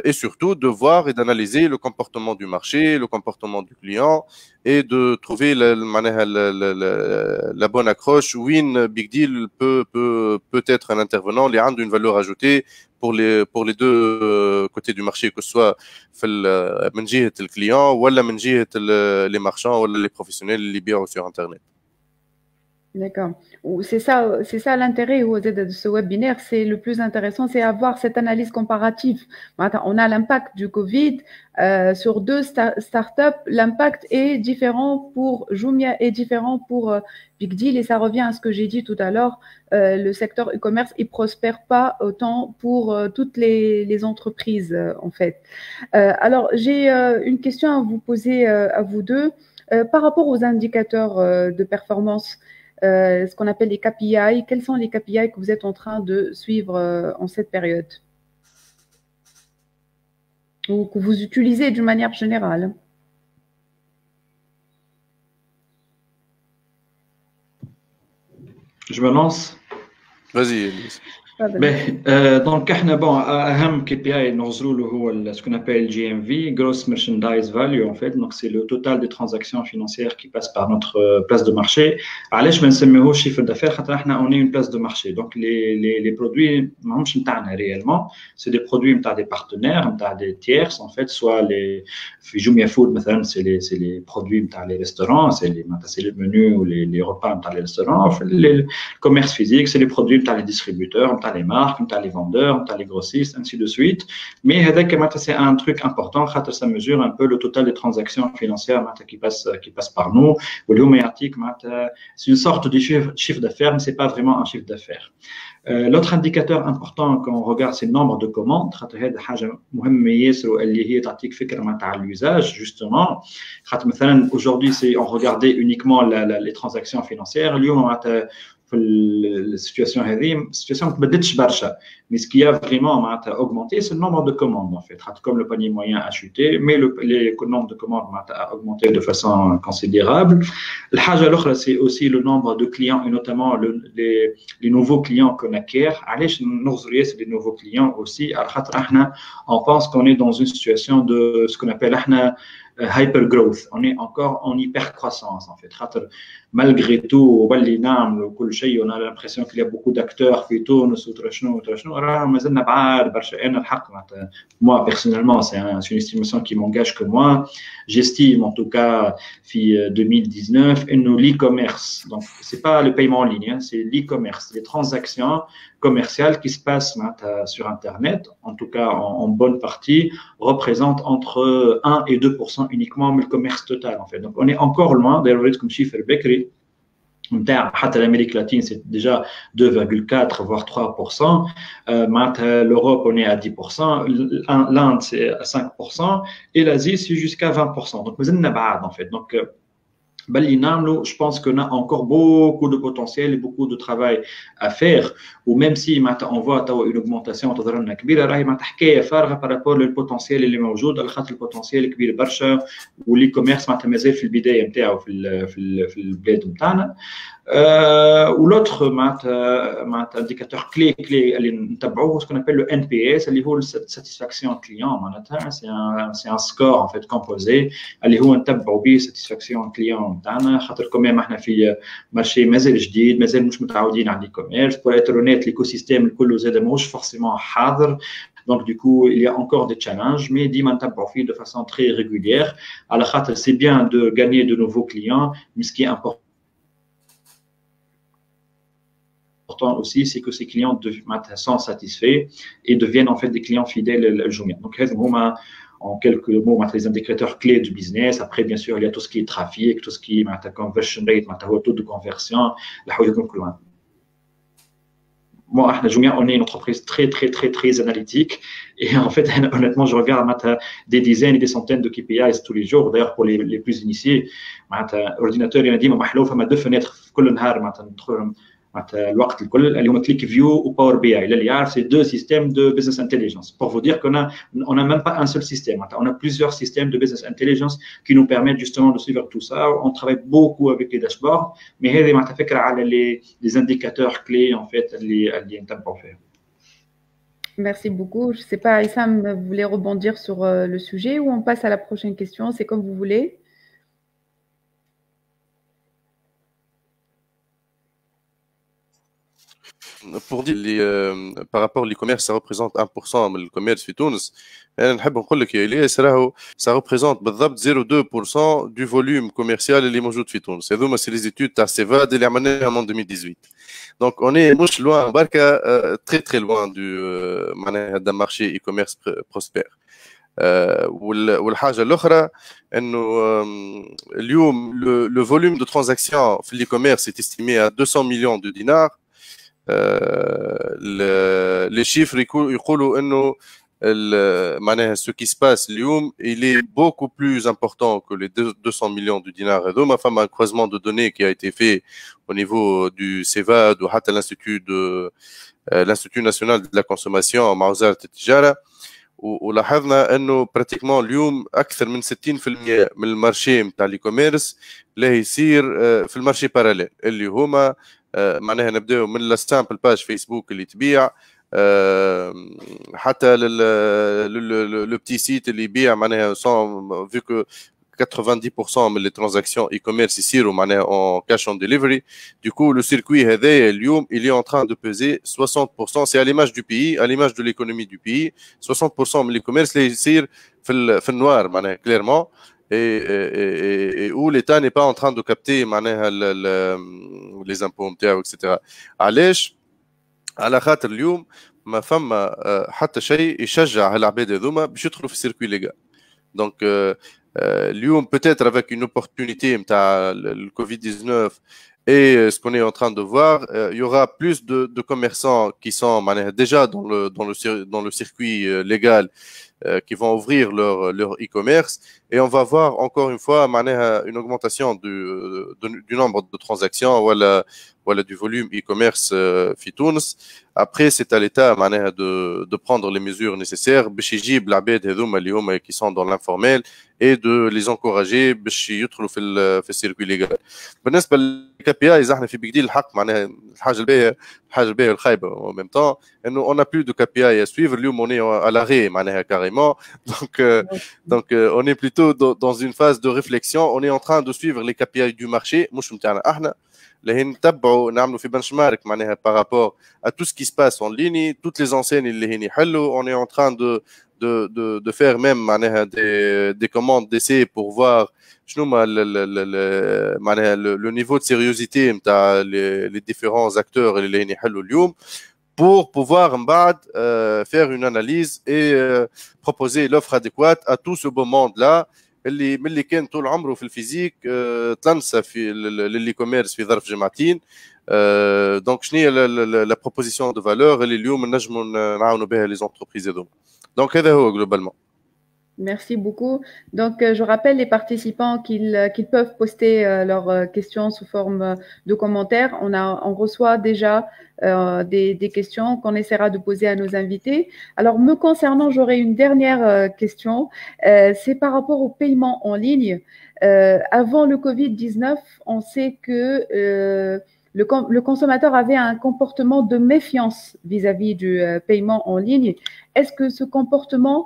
Et surtout de voir et d'analyser le comportement du marché, le comportement du client et de trouver la bonne accroche où une big deal peut être un intervenant qui a une valeur ajoutée pour les 2 côtés du marché, que ce soit من جهة الكليون ولا من جهة les marchands ولا les professionnels اللي يبيعوا sur internet. D'accord. C'est ça l'intérêt de ce webinaire. C'est le plus intéressant, c'est avoir cette analyse comparative. On a l'impact du Covid sur 2 startups. L'impact est différent pour Jumia et différent pour Big Deal. Et ça revient à ce que j'ai dit tout à l'heure. Le secteur e-commerce, il prospère pas autant pour toutes les entreprises, en fait. Alors, j'ai une question à vous poser à vous deux. Par rapport aux indicateurs de performance, ce qu'on appelle les KPI. Quels sont les KPI que vous êtes en train de suivre en cette période ou que vous utilisez d'une manière générale? Je me lance. Vas-y, Elise. Donc, bon, un KPI ce qu'on appelle GMV, Gross Merchandise Value, en fait. Donc, c'est le total des transactions financières qui passent par notre place de marché. Alors, je me chiffre d'affaires, on est une place de marché. Donc, les produits, réellement, c'est des produits des partenaires, des tiers, en fait, soit les Jumia Food, c'est les produits les restaurants, c'est les menus ou les repas des restaurants. Les commerces physiques, c'est les produits des distributeurs, les marques, les vendeurs, les grossistes, ainsi de suite. Mais c'est un truc important, ça mesure un peu le total des transactions financières qui passent par nous. C'est une sorte de chiffre d'affaires, mais c'est pas vraiment un chiffre d'affaires. L'autre indicateur important quand on regarde, c'est le nombre de commandes. L'usage, justement. Aujourd'hui, on regardait uniquement les transactions financières. La situation mais ce qui a vraiment augmenté, c'est le nombre de commandes en fait. Comme le panier moyen a chuté, mais le nombre de commandes a augmenté de façon considérable. L'autre, c'est aussi le nombre de clients et notamment les nouveaux clients qu'on acquiert. C'est des nouveaux clients aussi. On pense qu'on est dans une situation de ce qu'on appelle hyper growth. On est encore en hyper croissance en fait. Malgré tout, on a l'impression qu'il y a beaucoup d'acteurs qui tournent moi personnellement, c'est une estimation qui m'engage que moi. J'estime en tout cas, 2019, l'e-commerce. Donc, c'est pas le paiement en ligne, c'est l'e-commerce, les transactions commerciales qui se passent sur Internet, en tout cas en bonne partie, représentent entre 1 et 2% uniquement le commerce total en fait. Donc, on est encore loin des comme chiffre Bekri. L'Amérique latine, c'est déjà 2,4 voire 3%. L'Europe, on est à 10%. L'Inde, c'est à 5%. Et l'Asie, c'est jusqu'à 20%. Donc, en fait. Donc, je pense qu'on a encore beaucoup de potentiel et beaucoup de travail à faire. Ou même si on voit une augmentation par rapport au potentiel اللي موجود على خاطر البوتنسيال كبير برشا والإي-كوميرس مازال في البداية نتاعو في البلاد نتاعنا. ولوتر indicateur clé اللي نتبعوه ce qu'on appelle le NPS اللي هو satisfaction client معناتها c'est un score en fait composé اللي هو نتبعوا به satisfaction client نتاعنا خاطر كمان احنا في مارشي مازال جديد مازال مش متعودين على الإي-كوميرس pour être honnête l'écosystème الكل زاد ماهوش forcément حاضر. Donc, du coup, il y a encore des challenges, mais Diman Taboufi de façon très régulière. À la khater, c'est bien de gagner de nouveaux clients, mais ce qui est important aussi, c'est que ces clients sont satisfaits et deviennent en fait des clients fidèles à Jumia. Donc, en quelques mots, les indicateurs clés du business. Après, bien sûr, il y a tout ce qui est trafic, tout ce qui est conversion rate, taux de conversion, la Moi, Jumia, on est une entreprise très analytique. Et en fait, honnêtement, je regarde des dizaines et des centaines de KPIs tous les jours. D'ailleurs, pour les plus initiés, l'ordinateur, il a dit, il y a 2 fenêtres, الوقت الكل اللي هما كليك فيو وباور بي اي اللي يعرف سي دو سيستيم دو بزنس انتليجنس pour vous dire qu'on a même pas un seul système on a plusieurs systèmes de business intelligence qui nous permettent justement de suivre tout ça. On travaille beaucoup avec les dashboards mais هذه معناتها فكره على les indicateurs clés en fait اللي نتبعوا فيهم. Merci beaucoup. Je ne sais pas, Issam, vous voulez rebondir sur le sujet ou on passe à la prochaine question? C'est comme vous voulez. Pour dire par rapport à l'e-commerce, ça représente 1% du commerce في تونس. أنا نحب نقول لك يا إلياس راهو ça représente بالضبط 0,2% du volume commercial اللي موجود في تونس. هذوما سي les études تاع سيفاد اللي عملناهم en 2018. Donc on est مش loin بركة très loin du معناها d'un marché e-commerce prospère. والحاجة الأخرى إنه اليوم le volume de transactions في l'e-commerce est estimé à 200 millions de dinars. Les chiffres يقولوا انه معناها ce qui se passe اليوم il est beaucoup plus important que les 200 millions de dinars. هذوما فما un croisement de données qui a été fait au niveau du CEVAD ou حتى l'Institut national de la consommation مع وزارة التجارة. ولاحظنا انه براتيكمون اليوم اكثر من 60% من المارشي نتاع الاي كوميرس لا يصير في المارشي باراليل اللي هما معناها نبداو من السامبل باج فيسبوك اللي تبيع حتى لو بتي سيت اللي يبيع معناها vu que 90% من les transactions e-commerce يصيروا معناها en cash on delivery. Du coup, le circuit هذايا اليوم il est en train de peser 60%. C'est à l'image du pays, à l'image de l'économie du pays. 60% من l'e-commerce اللي يصير في النوار معناها clairement. Et où l'État n'est pas en train de capter معناها les impôts نتاعو etc. علاش؟ على خاطر اليوم ما فما حتى شيء يشجع هالعباد هذوما باش يدخلوا في السيركوي ليغال. دونك اليوم peut-être avec une opportunité نتاع le Covid-19 et ce qu'on est en train de voir, il y aura plus de commerçants qui sont déjà dans le circuit légal, qui vont ouvrir leur e-commerce, et on va voir encore une fois une augmentation du nombre de transactions, voilà du volume e-commerce في تونس. Après, c'est à l'État de prendre les mesures nécessaires باش يجيب العباد هذوما اللي هما qui sont dans l'informel et de les encourager باش يدخلوا في السيركوي ليغال. بالنسبه للكي بي ايز احنا في بيج ديل الحق معناها الحاجه الباهيه والخايبه en même temps انه on n'a plus de KPI à suivre. اليوم on est à l'arrêt معناها carrément. Donc on est plutôt dans une phase de réflexion. On est en train de suivre les KPI du marché مش نتاعنا احنا اللي نتبعوا نعملوا في benchmark معناها par rapport à tout ce qui se passe en ligne, toutes les enseignes اللي هني حلوا. On est en train de faire même معناها des commandes d'essai pour voir شنو ما معناها le niveau de sérieuxité نتاع les différents acteurs اللي هني حلوا اليوم pour pouvoir من بعد faire une analyse et proposer l'offre adéquate à tout ce beau monde là اللي من اللي كان طول عمره في الفيزيك تلنسى في الاي كوميرس في ظرف جمعتين. دونك شنو هي لا بروبوزيسيون دو فالور اللي اليوم نجموا نعاونوا بها لي زونتربريز هذوما. دونك هذا هو globalement. Merci beaucoup. Donc, je rappelle les participants qu'ils peuvent poster leurs questions sous forme de commentaires. On reçoit déjà des questions qu'on essaiera de poser à nos invités. Alors, me concernant, j'aurais une dernière question. C'est par rapport au paiement en ligne. Avant le Covid-19, on sait que le consommateur avait un comportement de méfiance vis-à-vis du paiement en ligne. Est-ce que ce comportement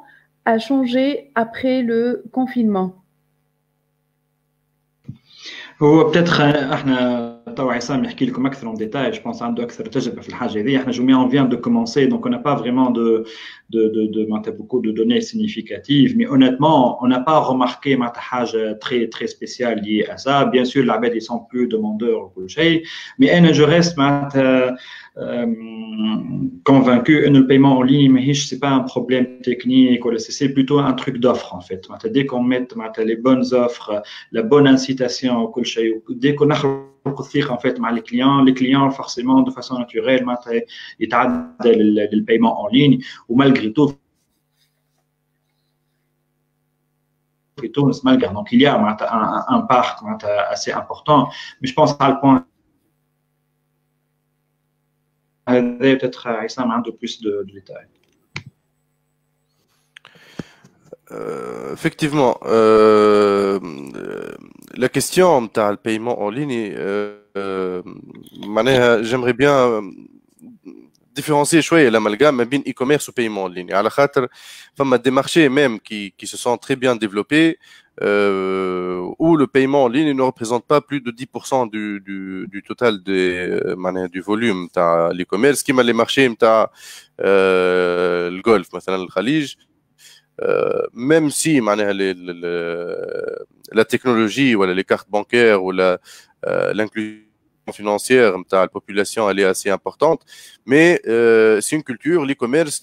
a changé après le confinement? هو بتاتخ احنا توا عصام يحكي لكم اكثر en détail. Je pense عنده اكثر تجربه في الحاجه هذه. احنا جميعا on vient de commencer, donc on n'a pas vraiment beaucoup de données significatives, mais honnêtement on n'a pas remarqué حاجه très spéciale liée à ça. Bien sûr العباد ils sont plus demandeurs وكل شيء, mais انا je reste convaincu que le paiement en ligne c'est pas un problème technique, c'est plutôt un truc d'offre en fait. Dès qu'on met les bonnes offres, la bonne incitation وكل شيء, dès qu'on نخلق الثقة en fait مع les clients forcément de façon naturelle يتعدل le paiement en ligne. Ou malgré tout malgré, donc il y a un parc assez important, mais je pense à le point peut-être Issam a un peu plus de détails. Effectivement, la question de le paiement en ligne, j'aimerais bien différencier l'amalgame entre e-commerce ou paiement en ligne. À la خاطر, des marchés même qui se sont très bien développés, où le paiement en ligne ne représente pas plus de 10% du total du volume de l'e-commerce, qui m'a les marchés le Golfe, مثلا الخليج. Même si la technologie ou les cartes bancaires ou l'inclusion financière de la population elle est assez importante, mais c'est une culture, l'e-commerce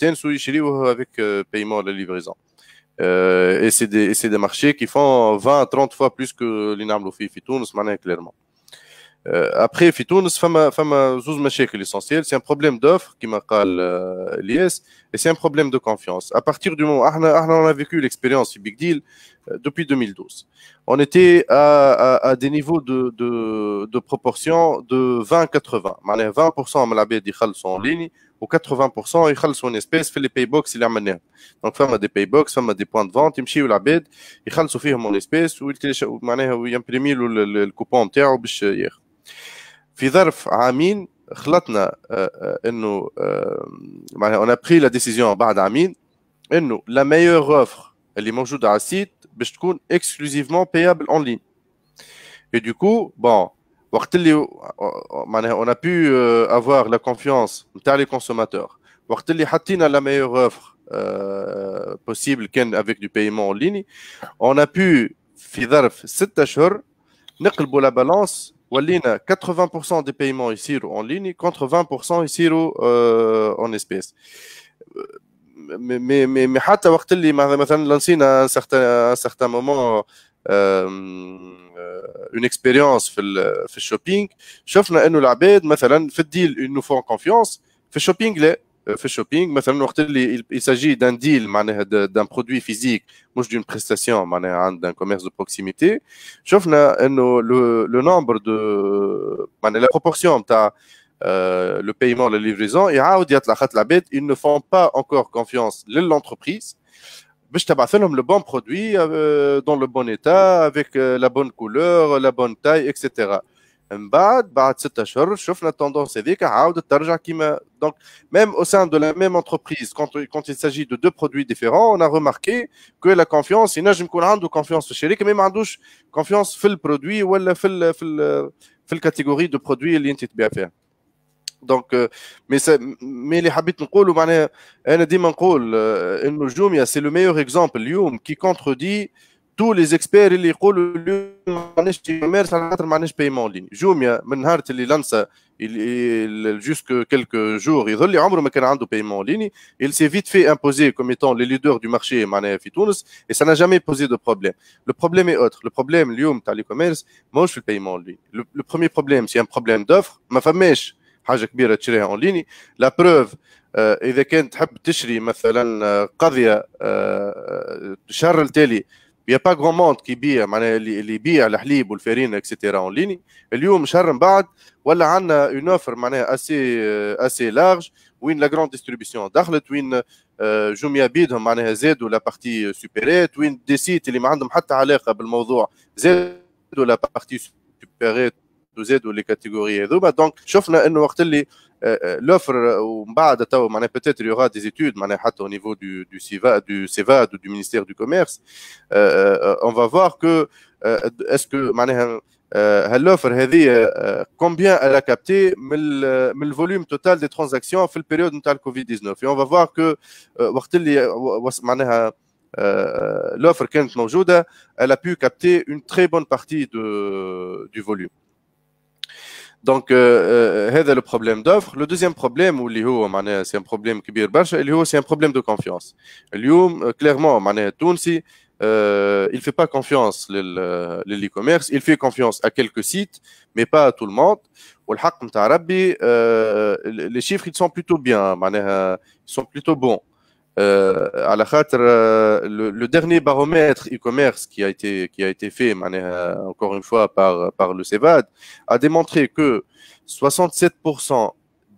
avec paiement de la livraison. Et c'est des marchés qui font 20-30 fois plus que l'INAM في Tunis, clairement. Après, في تونس فما زوز مشاكل essentielles. C'est un problème d'offre qui m'a dit l'IS, et c'est un problème de confiance. À partir du moment où on a vécu l'expérience du Big Deal depuis 2012, on était à des niveaux de proportion de 20-80. 20% من العباد يخلصوا en ligne و 80% يخلصوا en espèces في les paybox اللي عملناهم. Donc فما des paybox, فما des points de vente يمشيوا العباد يخلصوا فيهم en espèces ويمبريمي له الكوبون نتاعو باش ياخذ. في ظرف عامين خلطنا انه معناها on a pris la décision بعد عامين انه la meilleure offre اللي موجوده على السيت باش تكون exclusivement payable en ligne. Et du coup, bon, وقت اللي معناها on a pu avoir la confiance نتاع les consommateurs. وقت اللي حطينا la meilleure offre possible كان avec du paiement en ligne, on a pu في ظرف 6 أشهر نقلبوا la balance ولينا 80% des paiements يصيروا en ligne contre 20% يصيروا en espèces. mais حتى وقت اللي مثلا لانسينا un certain moment une expérience في الشوبينج شفنا انه العباد مثلا في الديل ils nous font confiance في الشوبينج لا في الشوبينج مثلا وقت اللي il s'agit d'un deal معناها d'un produit physique مش d'une prestation معناها عند un commerce de proximité شفنا انه le nombre de معناها la proportion نتاع le paiement la livraison يعاود يطلع خاطر العباد ils ne font pas encore confiance للentreprise باش تبعث لهم le bon produit dans le bon état avec la bonne couleur la bonne taille etc. من بعد 6 أشهر شفنا التندونس هذيك عاودت ترجع كيما donc même au sein de la même entreprise quand il s'agit de deux produits différents on a remarqué que la confiance ينجم يكون عنده confiance في الشركه mais ما عندوش confiance في البرودوي ولا في الكاتيجوري دو برودوي اللي انت تبيع فيها. دونك مي اللي حبيت نقوله معناها انا ديما نقول انه جوميا سي لو ميور اكزامبل اليوم كي كونتردي تو لي زيكسبير اللي يقولوا اليوم ما عندناش كوميرس على خاطر ما عندناش بايمون لين. جوميا من نهار اللي لانسا جوسك كيلكو جور يظل عمره ما كان عنده بايمون لين. il s'est vite fait imposer comme étant les leaders du marché معناها في تونس et ça n'a jamais posé de problème. Le problème est autre. Le problème اليوم تاع لي كوميرس ماهوش في البايمون لين. Le premier problème c'est un problème d'offre ما فماش حاجه كبيره تشريها اون ليني. لا بروف اذا كنت تحب تشري مثلا قضيه الشهر التالي يا با غران موند كي يبيع معناها اللي يبيع الحليب والفارين اكسيتيرا اون ليني. اليوم شهر من بعد ولا عندنا اون اوفر معناها اسي لارج وين لا غراند ديستريبيسيون دخلت وين جوميا بيدهم معناها زادوا لا بارتي سوبيريت وين دي سيت اللي ما عندهم حتى علاقه بالموضوع زادوا لا بارتي سوبيريت وزادوا لي كاتيجوري هذوما. دونك شفنا انه وقت اللي لوفر ومن بعد تو معناها بوتيتر يوغا دي زيتود معناها حتى au niveau du CEVAD ou du ministère du commerce on va voir que est-ce que معناها هاللوفر هذه combien elle a capté من الفوليوم توتال دي ترانزاكسيون في البيريود نتاع الكوفيد 19 et on va voir que وقت اللي معناها l'offre كانت موجوده elle a pu capter une très bonne partie du volume. Donc هذا le problème d'offre. Le deuxième problème واللي هو معناها c'est un problème كبير برشا اللي هو c'est un problème de confiance. اليوم clairement معناها التونسي il fait pas confiance للe-commerce, il fait confiance à quelques sites mais pas à tout le monde. والحق نتاع ربي les chiffres ils sont plutôt bien معناها ils sont plutôt bons. على خاطر le dernier baromètre e-commerce qui a été fait encore une fois par le CEVAD a démontré que 67%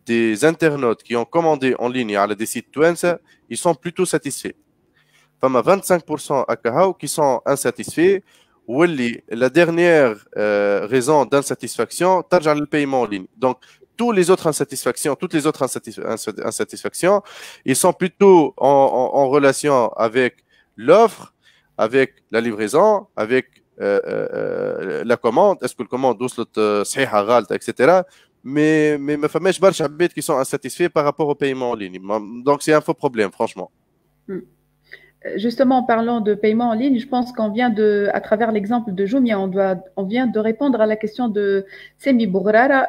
des internautes qui ont commandé en ligne à des sites Touensa, ils sont plutôt satisfaits. Enfin, 25% à Kahao qui sont insatisfaits. Ou la dernière raison d'insatisfaction, t'as le paiement en ligne. Donc toutes les autres insatisfactions, ils sont plutôt en relation avec l'offre, avec la livraison, avec la commande. Est-ce que la commande est etc. Mais ma femme et barcha abed qui sont insatisfaits par rapport au paiement en ligne. Donc c'est un faux problème, franchement. Justement, en parlant de paiement en ligne, je pense qu'on vient à travers l'exemple de Jumia, on vient de répondre à la question de Semi Bourrara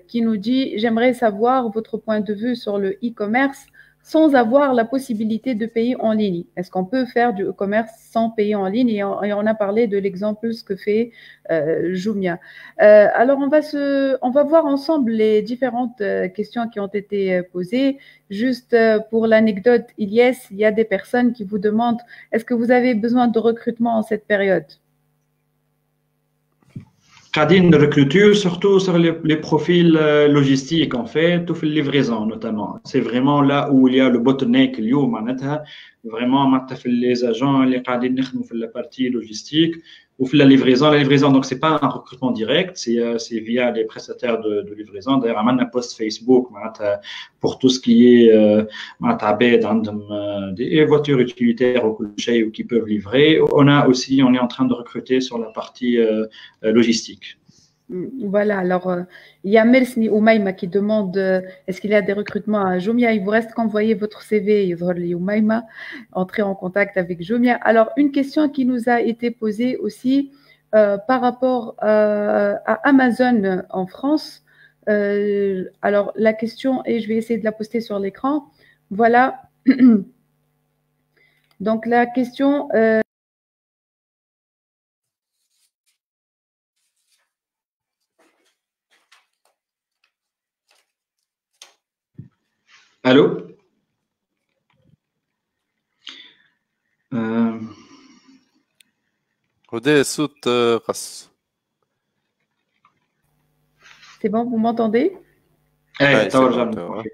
qui nous dit « J'aimerais savoir votre point de vue sur le e-commerce sans avoir la possibilité de payer en ligne. Est-ce qu'on peut faire du e-commerce sans payer en ligne ?» Et on a parlé de l'exemple ce que fait Jumia. Alors, on va voir ensemble les différentes questions qui ont été posées. Juste pour l'anecdote, il y a des personnes qui vous demandent « Est-ce que vous avez besoin de recrutement en cette période ?» قاعدين recruter surtout sur les profils logistiques en fait ou في livraison notamment. C'est vraiment là où il y a le bottleneck اليوم معناتها vraiment معناتها في les agents اللي قاعدين نخدموا في la partie logistique ou في la livraison donc c'est pas un recrutement direct c'est via les prestataires de livraison d'ailleurs on a un post Facebook معناتها pour tout ce qui est معناتها عباد عندهم des voitures utilitaires ou كل شيء qui peuvent livrer on est en train de recruter sur la partie logistique. Voilà, alors il y a Mersni Oumaima qui demande est-ce qu'il y a des recrutements à Jumia. Il vous reste qu'envoyer votre CV, Oumaima, entrer en contact avec Jumia. Alors, une question qui nous a été posée aussi par rapport à Amazon en France. Alors, la question, et je vais essayer de la poster sur l'écran. Voilà. Donc, la question. Allô? C'est bon, vous m'entendez? Ouais,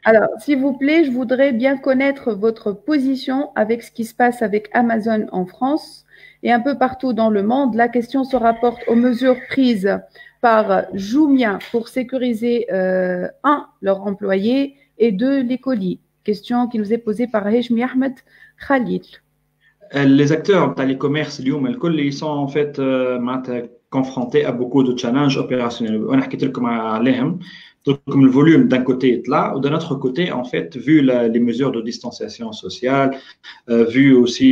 alors, s'il vous plaît, je voudrais bien connaître votre position avec ce qui se passe avec Amazon en France et un peu partout dans le monde. La question se rapporte aux mesures prises par Jumia pour sécuriser, leurs employés et deux, les colis. Question qui nous est posée par Heshmi Ahmed Khalil. Les acteurs dans les commerces, ils sont en fait confrontés à beaucoup de challenges opérationnels. On a quitté comme le volume d'un côté est là, ou d'un autre côté, en fait, vu les mesures de distanciation sociale, vu aussi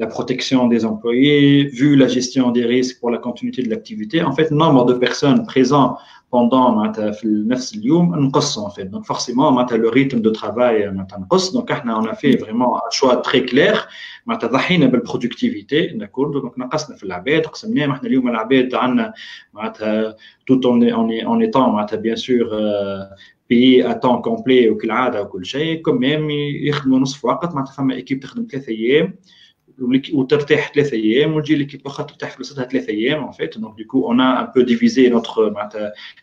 la protection des employés, vu la gestion des risques pour la continuité de l'activité, en fait, le nombre de personnes présentes pendant نفس اليوم نقص en fait. Donc forcément le rythme de travail نقص. Donc on a fait vraiment un choix très clair. ضحينا بالproductivité, d'accord. Donc نقصنا في العباد, قسمناهم احنا اليوم العباد عندنا tout en étant bien sûr payé à temps complet وكل عادة وكل شيء, quand même يخدموا نصف وقت. فما équipe تخدم 3 أيام وترتاح 3 أيام وتجي l'équipe اخرى ترتاح فلوسها 3 أيام en fait. Donc du coup on a un peu divisé notre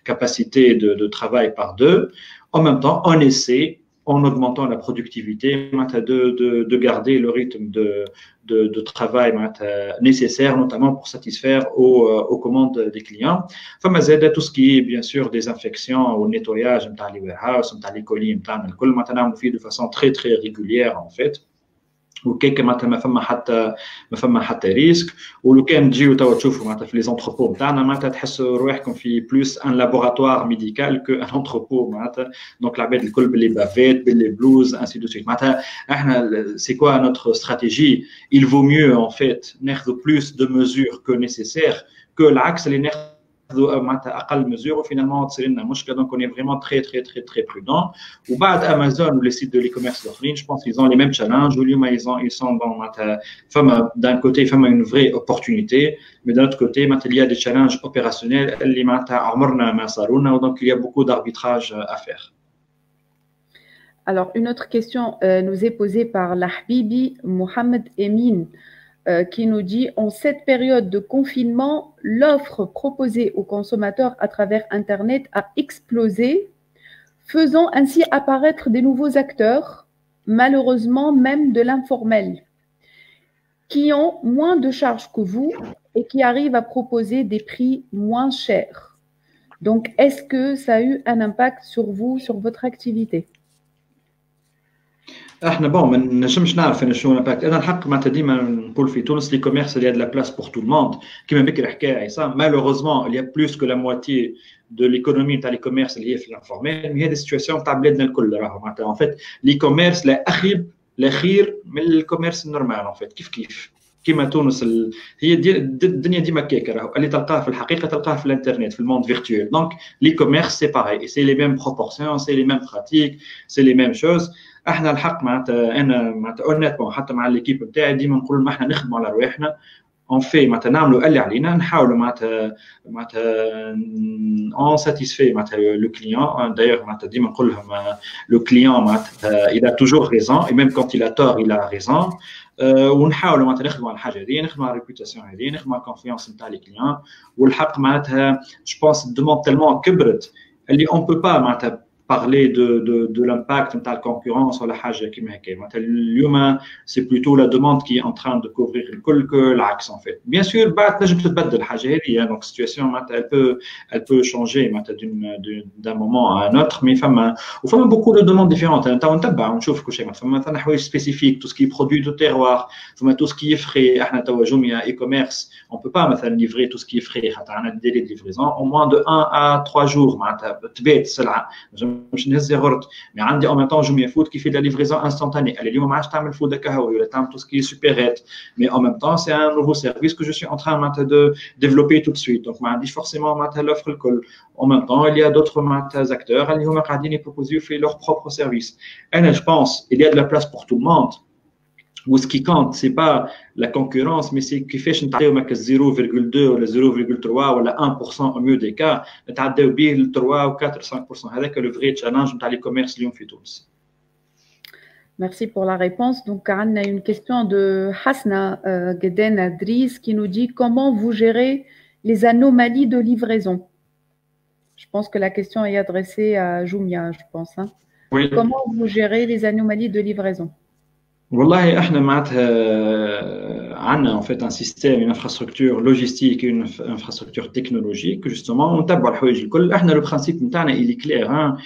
capacité de travail par 2. En même temps on essaie en augmentant la productivité de garder le rythme de travail nécessaire, notamment pour satisfaire aux commandes des clients. Enfin, tout ce qui est bien sûr des infections ou nettoyage les warehouses, les colis, de façon très très régulière en fait. وكيك ما فما حتى ريسك. ولو كان تجيو توا تشوفوا في لي زونتربو نتاعنا تحسوا روحكم في بلوس ان لابوراتوار ميديكال كو ان انتربو. دونك العباد الكل باللي بافيت باللي بلوز انسي دو سويت. احنا سي كوا نوتر استراتيجي. il vaut mieux en fait ناخذوا plus de mesures que nécessaire que العكس اللي ناخذوا أقل mesure finalement تصير لنا مشكلة. Donc on est vraiment très très très très prudent. وبعد Amazon ou les sites de l'e-commerce الآخرين, je pense qu'ils ont les mêmes challenges. Ils sont dans d'un côté une vraie opportunité, mais d'un autre côté il y a des challenges opérationnels اللي عمرنا ما صارونا. Donc il y a beaucoup d'arbitrage à faire. Alors une autre question nous est posée par l'Ahbibi Mohamed Emin. Qui nous dit « En cette période de confinement, l'offre proposée aux consommateurs à travers Internet a explosé, faisant ainsi apparaître des nouveaux acteurs, malheureusement même de l'informel, qui ont moins de charges que vous et qui arrivent à proposer des prix moins chers. Donc, est-ce que ça a eu un impact sur vous, sur votre activité ?» احنا ما نجمش نعرف انا شنو الامباكت. انا الحق معناتها ديما نقول في تونس لي كوميرس اللي لا بلاس بور تو الموند كيما بكري حكى عصام. مالوغوزمون il y a plus que la moitié de l'économie تاع لي كوميرس اللي هي في الانفورميل. مي هذه السيتواسيون تاع بلادنا الكل راهو معناتها ان فيت لي كوميرس لا خير من الكوميرس النورمال ان فيت. كيف كيما تونس هي الدنيا ديما كيكه راهو اللي تلقاه في الحقيقه تلقاه في الانترنت في الموند فيرتوال. دونك لي كوميرس سي باغي سي لي ميم بروبورسيون سي لي ميم براتيك سي لي ميم شوز. احنا الحق معناتها انا معناتها اونيتمون حتى مع ليكيب نتاعي ديما نقول ما احنا نخدموا على رواحنا اون في معناتها نعملوا اللي علينا. نحاولوا معناتها اون ساتيسفي معناتها لو كليون. دايوغ معناتها ديما نقول لهم لو كليون معناتها il a toujours raison et même quand il a tort il a raison. ونحاولوا معناتها نخدموا على الحاجه هذه, نخدموا على الريبوتاسيون هذه, نخدموا على الكونفيونس نتاع لي كليون. والحق معناتها جو بونس الدوموند تالمون كبرت اللي اون بو با معناتها parler de l'impact de la concurrence ou la حاجة كيما هكا. مثلا اليوم c'est plutôt la demande qui est en train de couvrir الكل que l'axe en fait. Bien sûr بعد تنجم تتبدل الحاجة هذه donc situation elle peut changer d'un moment à un autre mais فما beaucoup de demandes différentes. نتاع نتبع ونشوف كل شيء مثلا حوايج spécifiques tout ce qui est produit de terroir فما tout ce qui est frais. احنا توا جوميا e-commerce on peut pas مثلا livrer tout ce qui est frais خاطر عندنا des délais de livraison au moins de 1 à 3 jours معناتها تبات السلعه مش نهز غرت mais عندي en même temps جوميا فود qui fait de la livraison instantanée. اليوم ما عادش تعمل فود هكا ولا تعمل tout ce qui est supérette mais en même temps c'est un nouveau service que je suis en train de développer tout de suite donc ما عنديش forcément معناتها l'offre الكل. En même temps il y a d'autres acteurs اللي هما قاعدين يبروبوزيو في leur propre service. Et je pense il y a de la place pour tout le monde. Ou ce qui compte, ce n'est pas la concurrence, mais c'est qui fait que tu as 0,2 ou 0,3 ou 1% au mieux des cas, tu as 3 ou 4 ou 5%. C'est le vrai challenge dans les commerces Lyon fait tous. Merci pour la réponse. Donc, on a une question de Hasna Geden Adris qui nous dit comment vous gérez les anomalies de livraison. Je pense que la question est adressée à Joumia, je pense. Hein. Oui. Comment vous gérez les anomalies de livraison? والله احنا معناتها عندنا en fait un système une infrastructure logistique une infrastructure technologique justement نتبع الحوايج الكل. احنا le principe نتاعنا il est clair hein?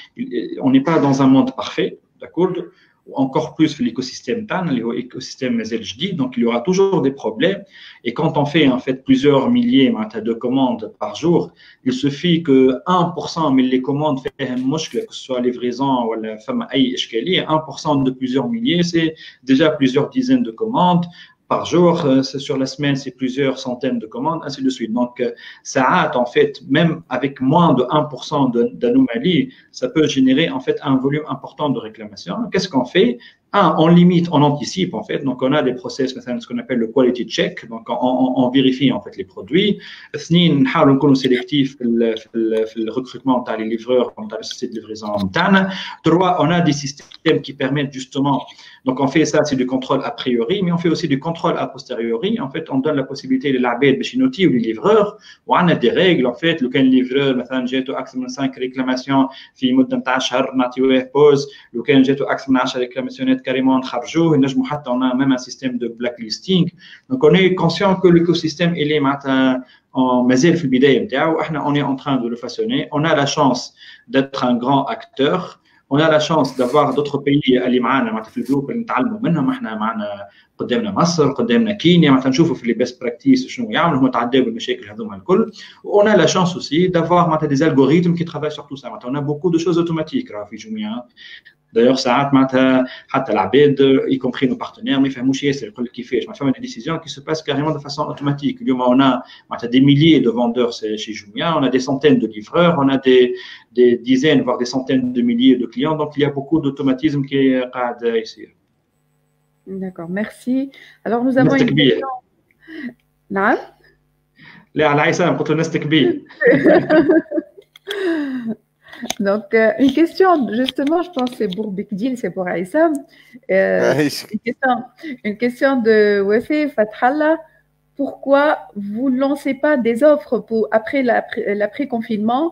On n'est pas dans un monde parfait d'accord encore plus في l'écosystème تاعنا اللي هو écosystème مازال جديد donc il y aura toujours des problèmes et quand on fait en fait plusieurs milliers de commandes par jour il suffit que 1% من les commandes فيهم مشكلة que ce soit livraison ولا فما أي إشكالية 1% de plusieurs milliers c'est déjà plusieurs dizaines de commandes par jour, sur la semaine, c'est plusieurs centaines de commandes, ainsi de suite. Donc, ça a en fait, même avec moins de 1% d'anomalies, ça peut générer en fait un volume important de réclamations. Qu'est-ce qu'on fait? On limite, on anticipe en fait. Donc, on a des process, ce qu'on appelle le quality check. Donc, on vérifie en fait les produits. On est sélectif le recrutement dans les livreurs, dans le système de livraison. Trois, on a des systèmes qui permettent justement. Donc, on fait ça, c'est du contrôle a priori, mais on fait aussi du contrôle a posteriori. En fait, on donne la possibilité de l'abed, ou les livreurs. On a des règles, en fait. Le livreur, مثلا جاته أكثر من 5 réclamations في مدة نتاع شهر نعطيوه pause. لو كان جاته أكثر من 10 réclamations carrément نخرجوه. نجمو حتى on a même un système de blacklisting. Donc, on est conscient que l'écosystème il est معناتها مازال في البداية نتاعو. احنا on est en train de le façonner. On a la chance d'être un grand acteur. On a la chance d'avoir d'autres pays اللي معانا في الجروب اللي نتعلموا منهم. احنا معنا قدامنا مصر قدامنا كينيا مثلا نشوفوا في لي بيست براكتيس شنو يعملوا هم تعداوا بالمشاكل هذوما الكل. On a la chance aussi d'avoir مثلا des algorithmes qui travaillent sur tout ça. On a beaucoup de choses automatiques راه في جميع. D'ailleurs ساعات معناتها حتى العباد y compris nos partenaires ما يفهموش ياسر يقول لك كيفاش معناتها des décisions qui se passent carrément de façon automatique. اليوم on a معناتها des milliers de vendeurs chez Jumia, on a des centaines de livreurs, on a des dizaines voire des centaines de milliers de clients donc il y a beaucoup d'automatisme qui est قاعد يصير. D'accord, merci. Alors nous avons une question. نعم؟ لا على عصام قلت له ناس تكبير. Donc, une question, justement, je pense que c'est pour Bigdil, c'est pour Aïssam. Une question de Wefé Fathallah. Pourquoi vous ne lancez pas des offres après l'après-confinement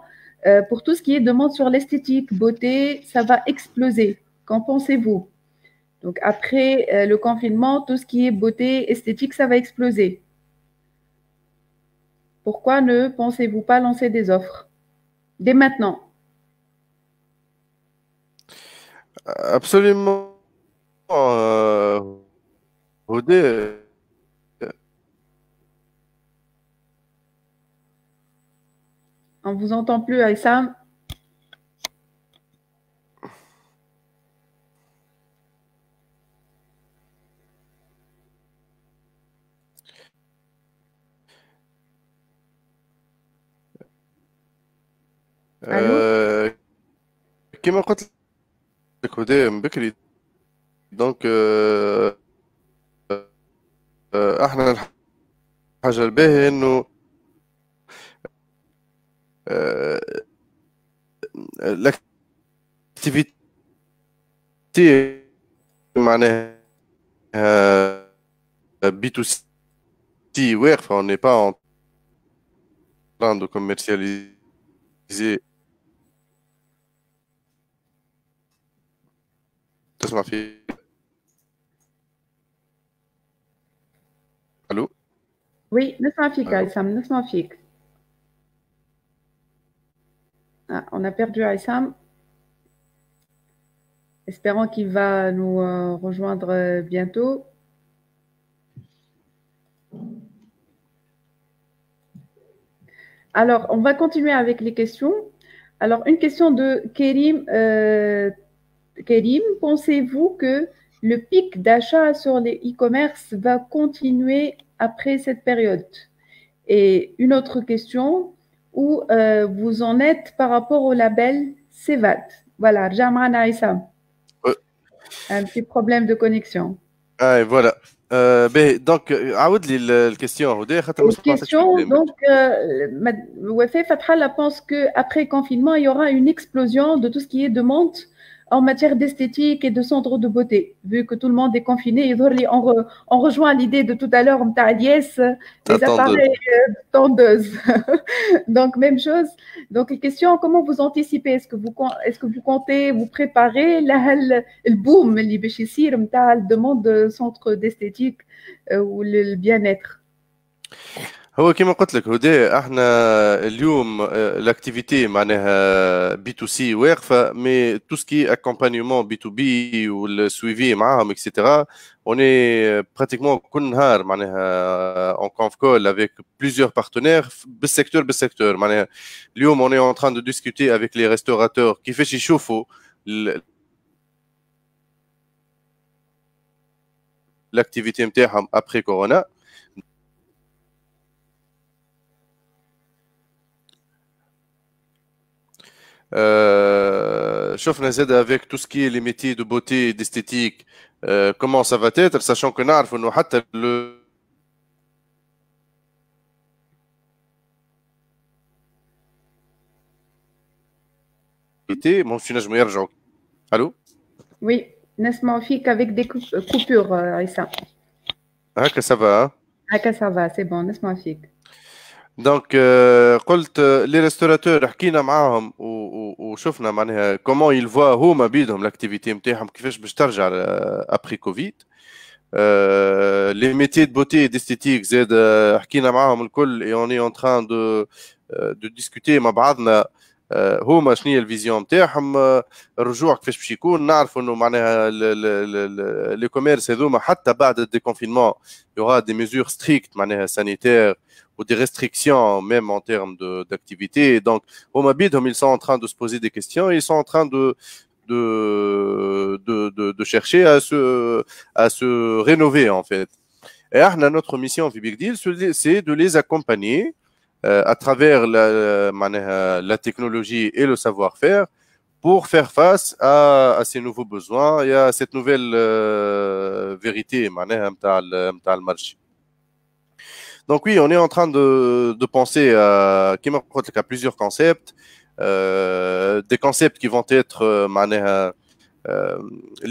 pour tout ce qui est demande sur l'esthétique, beauté, ça va exploser. Qu'en pensez-vous? Donc, après le confinement, tout ce qui est beauté, esthétique, ça va exploser. Pourquoi ne pensez-vous pas lancer des offres dès maintenant? Absolument. Odé, on ne vous entend plus, Aïssam. كما قلت لك هدى من بكري دونك احنا الحاجة الباهية انه الاكتيفيتي معناها بي تو سي واقفة on n'est pas en train de commercialiser تسمع في الو Oui, نسمع فيك عصام, نسمع فيك. Ah, on a perdu Aïssam. Espérons qu'il va nous rejoindre bientôt. Alors, on va continuer avec les questions. Alors, une question de Kérim. Kérim, pensez-vous que le pic d'achat sur les e-commerce va continuer après cette période? Et une autre question, où vous en êtes par rapport au label CEVAD? Voilà, Jamran Aïssam. Un petit problème de connexion. Ah, voilà. Donc, عاود لي الكيستيون هدى خاطر ما سمعتكش Question, بالكلام. donc, Wafé Fathala pense qu'après confinement, il y aura une explosion de tout ce qui est demande en matière d'esthétique et de centres de beauté. Vu que tout le monde est confiné, on rejoint l'idée de tout à l'heure, les appareils tondeuses. Donc, même chose. Donc, question, comment vous anticipez? Est-ce que vous comptez vous préparer le boom, la demande de centres d'esthétique ou le bien-être? هو كما قلت لك هدى احنا اليوم الاكتيفيتي معناها بي تو سي واقفه مي تو سكي اكومبانيمون بي تو بي والسويفي معاهم اكسيتيرا اوني براتيكمون كل نهار معناها اون كونف كول افيك بليزيور بارتنير بالسيكتور معناها اليوم اوني اون تران دو ديسكوتي افيك لي ريستوراتور كيفاش يشوفوا الاكتيفيتي نتاعهم ابري كورونا. شفنا زاد avec tout ce qui est les métiers de beauté et d'esthétique comment ça va être, sachant que نعرف انه حتى مش نجموا يرجعوا. الو Oui, نسمع فيك avec des coupures عيسى. هكا ça va. هكا ça va, c'est bon, نسمع فيك. دونك قلت لي ريستوراتور حكينا معاهم وشفنا معناها كومون يل فوا هما بيدهم لاكتيفيتي نتاعهم كيفاش باش ترجع ابري كوفيد. لي ميتي دو بوتي ديستيتيك زاد حكينا معاهم الكل اي اوني اون تران دو ديسكوتي مع بعضنا هما شنو هي الفيزيون نتاعهم الرجوع كيفاش باش يكون. نعرفوا انه معناها لي كوميرس هذوما حتى بعد الديكونفينمون يورا دي ميزور ستريكت معناها سانيتير ou des restrictions même en termes d'activité. Donc, au Mabidhom, ils sont en train de se poser des questions et ils sont en train de chercher à se rénover, en fait. Et notre mission au Big Deal, c'est de les accompagner à travers la technologie et le savoir-faire pour faire face à ces nouveaux besoins et à cette nouvelle vérité متاع المارché. Donc oui, on est en train de penser à plusieurs concepts, des concepts qui vont être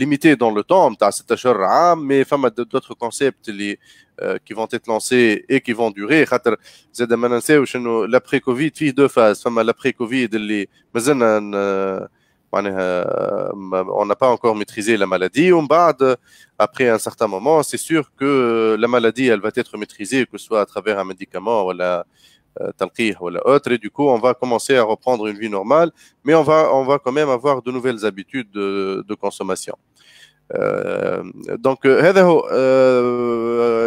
limités dans le temps, mais d'autres concepts qui vont être lancés et qui vont durer. L'après-Covid, il y a deux phases. L'après-Covid, on n'a pas encore maîtrisé la maladie. Après un certain moment, c'est sûr que la maladie, elle va être maîtrisée, que ce soit à travers un médicament ou la talqih ou la autre. Et du coup, on va commencer à reprendre une vie normale, mais on va quand même avoir de nouvelles habitudes de consommation. Donc, هذا هو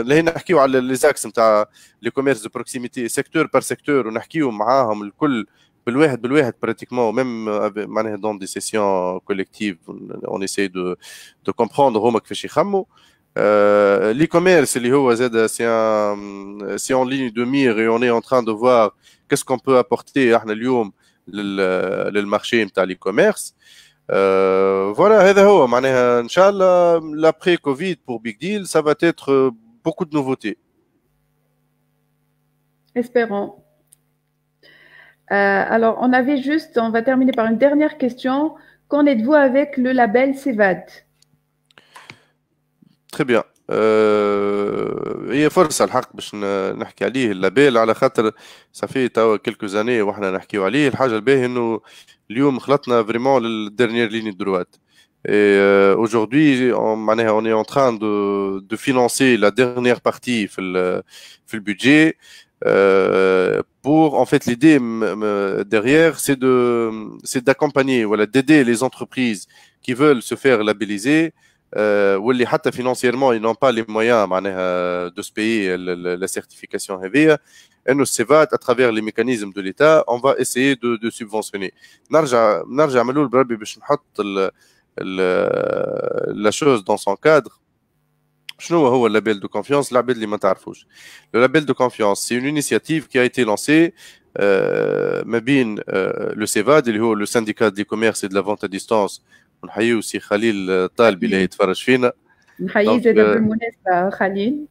اللي نحكيو على les axes نتاع les commerces de proximité secteur par secteur ونحكيو معاهم الكل بالواحد pratiquement même معناها dans des sessions collectives on essaie de comprendre هما كيفاش يخموا. l'e-commerce اللي هو زاد c'est en ligne de mire et on est en train de voir qu'est-ce qu'on peut apporter احنا اليوم للمارشي نتاع l'e-commerce. Voilà, هذا هو معناها ان شاء الله l'après Covid pour Big Deal ça va être beaucoup de nouveautés. Espérons. Alors, on va terminer par une dernière question. Qu'en êtes-vous avec le label CEVAD? Très bien. هي فرصة الحق باش نحكي عليه اللابيل على خاطر صافي توا quelques années وحنا نحكيو عليه. الحاجة الباهية انه اليوم خلطنا فريمون للدرنيير ليني دروات Et aujourd'hui, on est en train de financer la dernière partie في le budget. Pour en fait l'idée derrière, c'est d'accompagner, voilà, d'aider les entreprises qui veulent se faire labelliser. واللي حتى financièrement ils n'ont pas les moyens معناها de se payer la certification هذه. انه السيفات à travers les mécanismes de l'État on va essayer de subventionner. نرجع ملول بربي باش نحط la chose dans son cadre. شنو هو اللابيل دو كونفيونس العباد اللي ما تعرفوش؟ Le label de confiance, c'est une initiative qui a été lancée ما بين le CEVAD اللي هو le syndicat du commerce et de la vente à distance. ونحييه سي خليل طالبي اللي يتفرج فينا. نحيي زاد بالمناسبة خليل.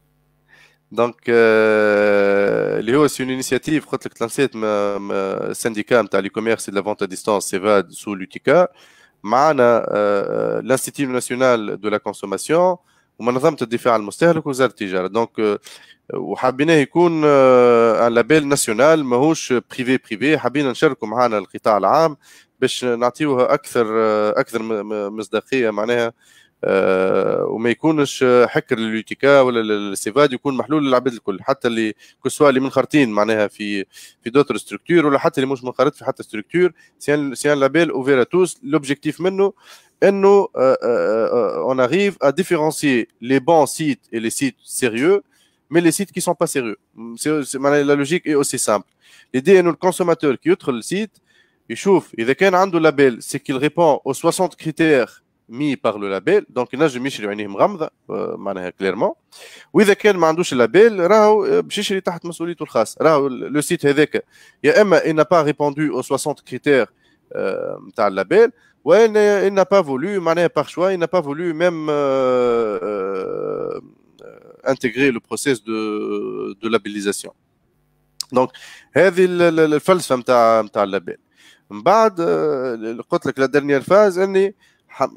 دونك اللي هو سي اون انيشيتيف قلت لك تلانسيت السنديكا نتاع لي كوميرس دو لا فونت ا ديستانس سيفاد سو لوتيكا معنا الانستيتيو ناسيونال دو لا كونسوماسيون ومنظمه الدفاع عن المستهلك ووزاره التجاره. دونك وحابيناه يكون ان لابيل ناسيونال ماهوش بريفي حابين نشاركوا معنا القطاع العام باش نعطيوها اكثر مصداقيه معناها وما يكونش حكر لليوتيكا ولا السيفاد يكون محلول للعباد الكل حتى اللي كسوا اللي منخرطين معناها في دوتر ستركتور ولا حتى اللي مش منخرط في حتى ستركتور. سي ان لابيل اوفير ا توس. لوبجيكتيف منه انه on arrive à différencier les bons sites et les sites sérieux mais les sites qui sont pas sérieux. La logique est aussi simple. L'idée est que le consommateur qui يدخل le site يشوف إذا كان عنده label c'est qu'il répond aux 60 critères mis par le label. Donc ينجم يشري عينيه مغمضة معناها كليرمون. وإذا كان ما عندوش اللابيل راهو باش يشري تحت مسؤوليته الخاصة. راهو لو سيت هذاك يا إما il n'a pas répondu aux 60 critères نتاع اللابيل ou il n'a pas voulu معناها par choix il n'a pas voulu même intégrer le process de labellisation. Donc هذه الفلسفة نتاع اللابيل. من بعد قلت لك لا dernière phase اني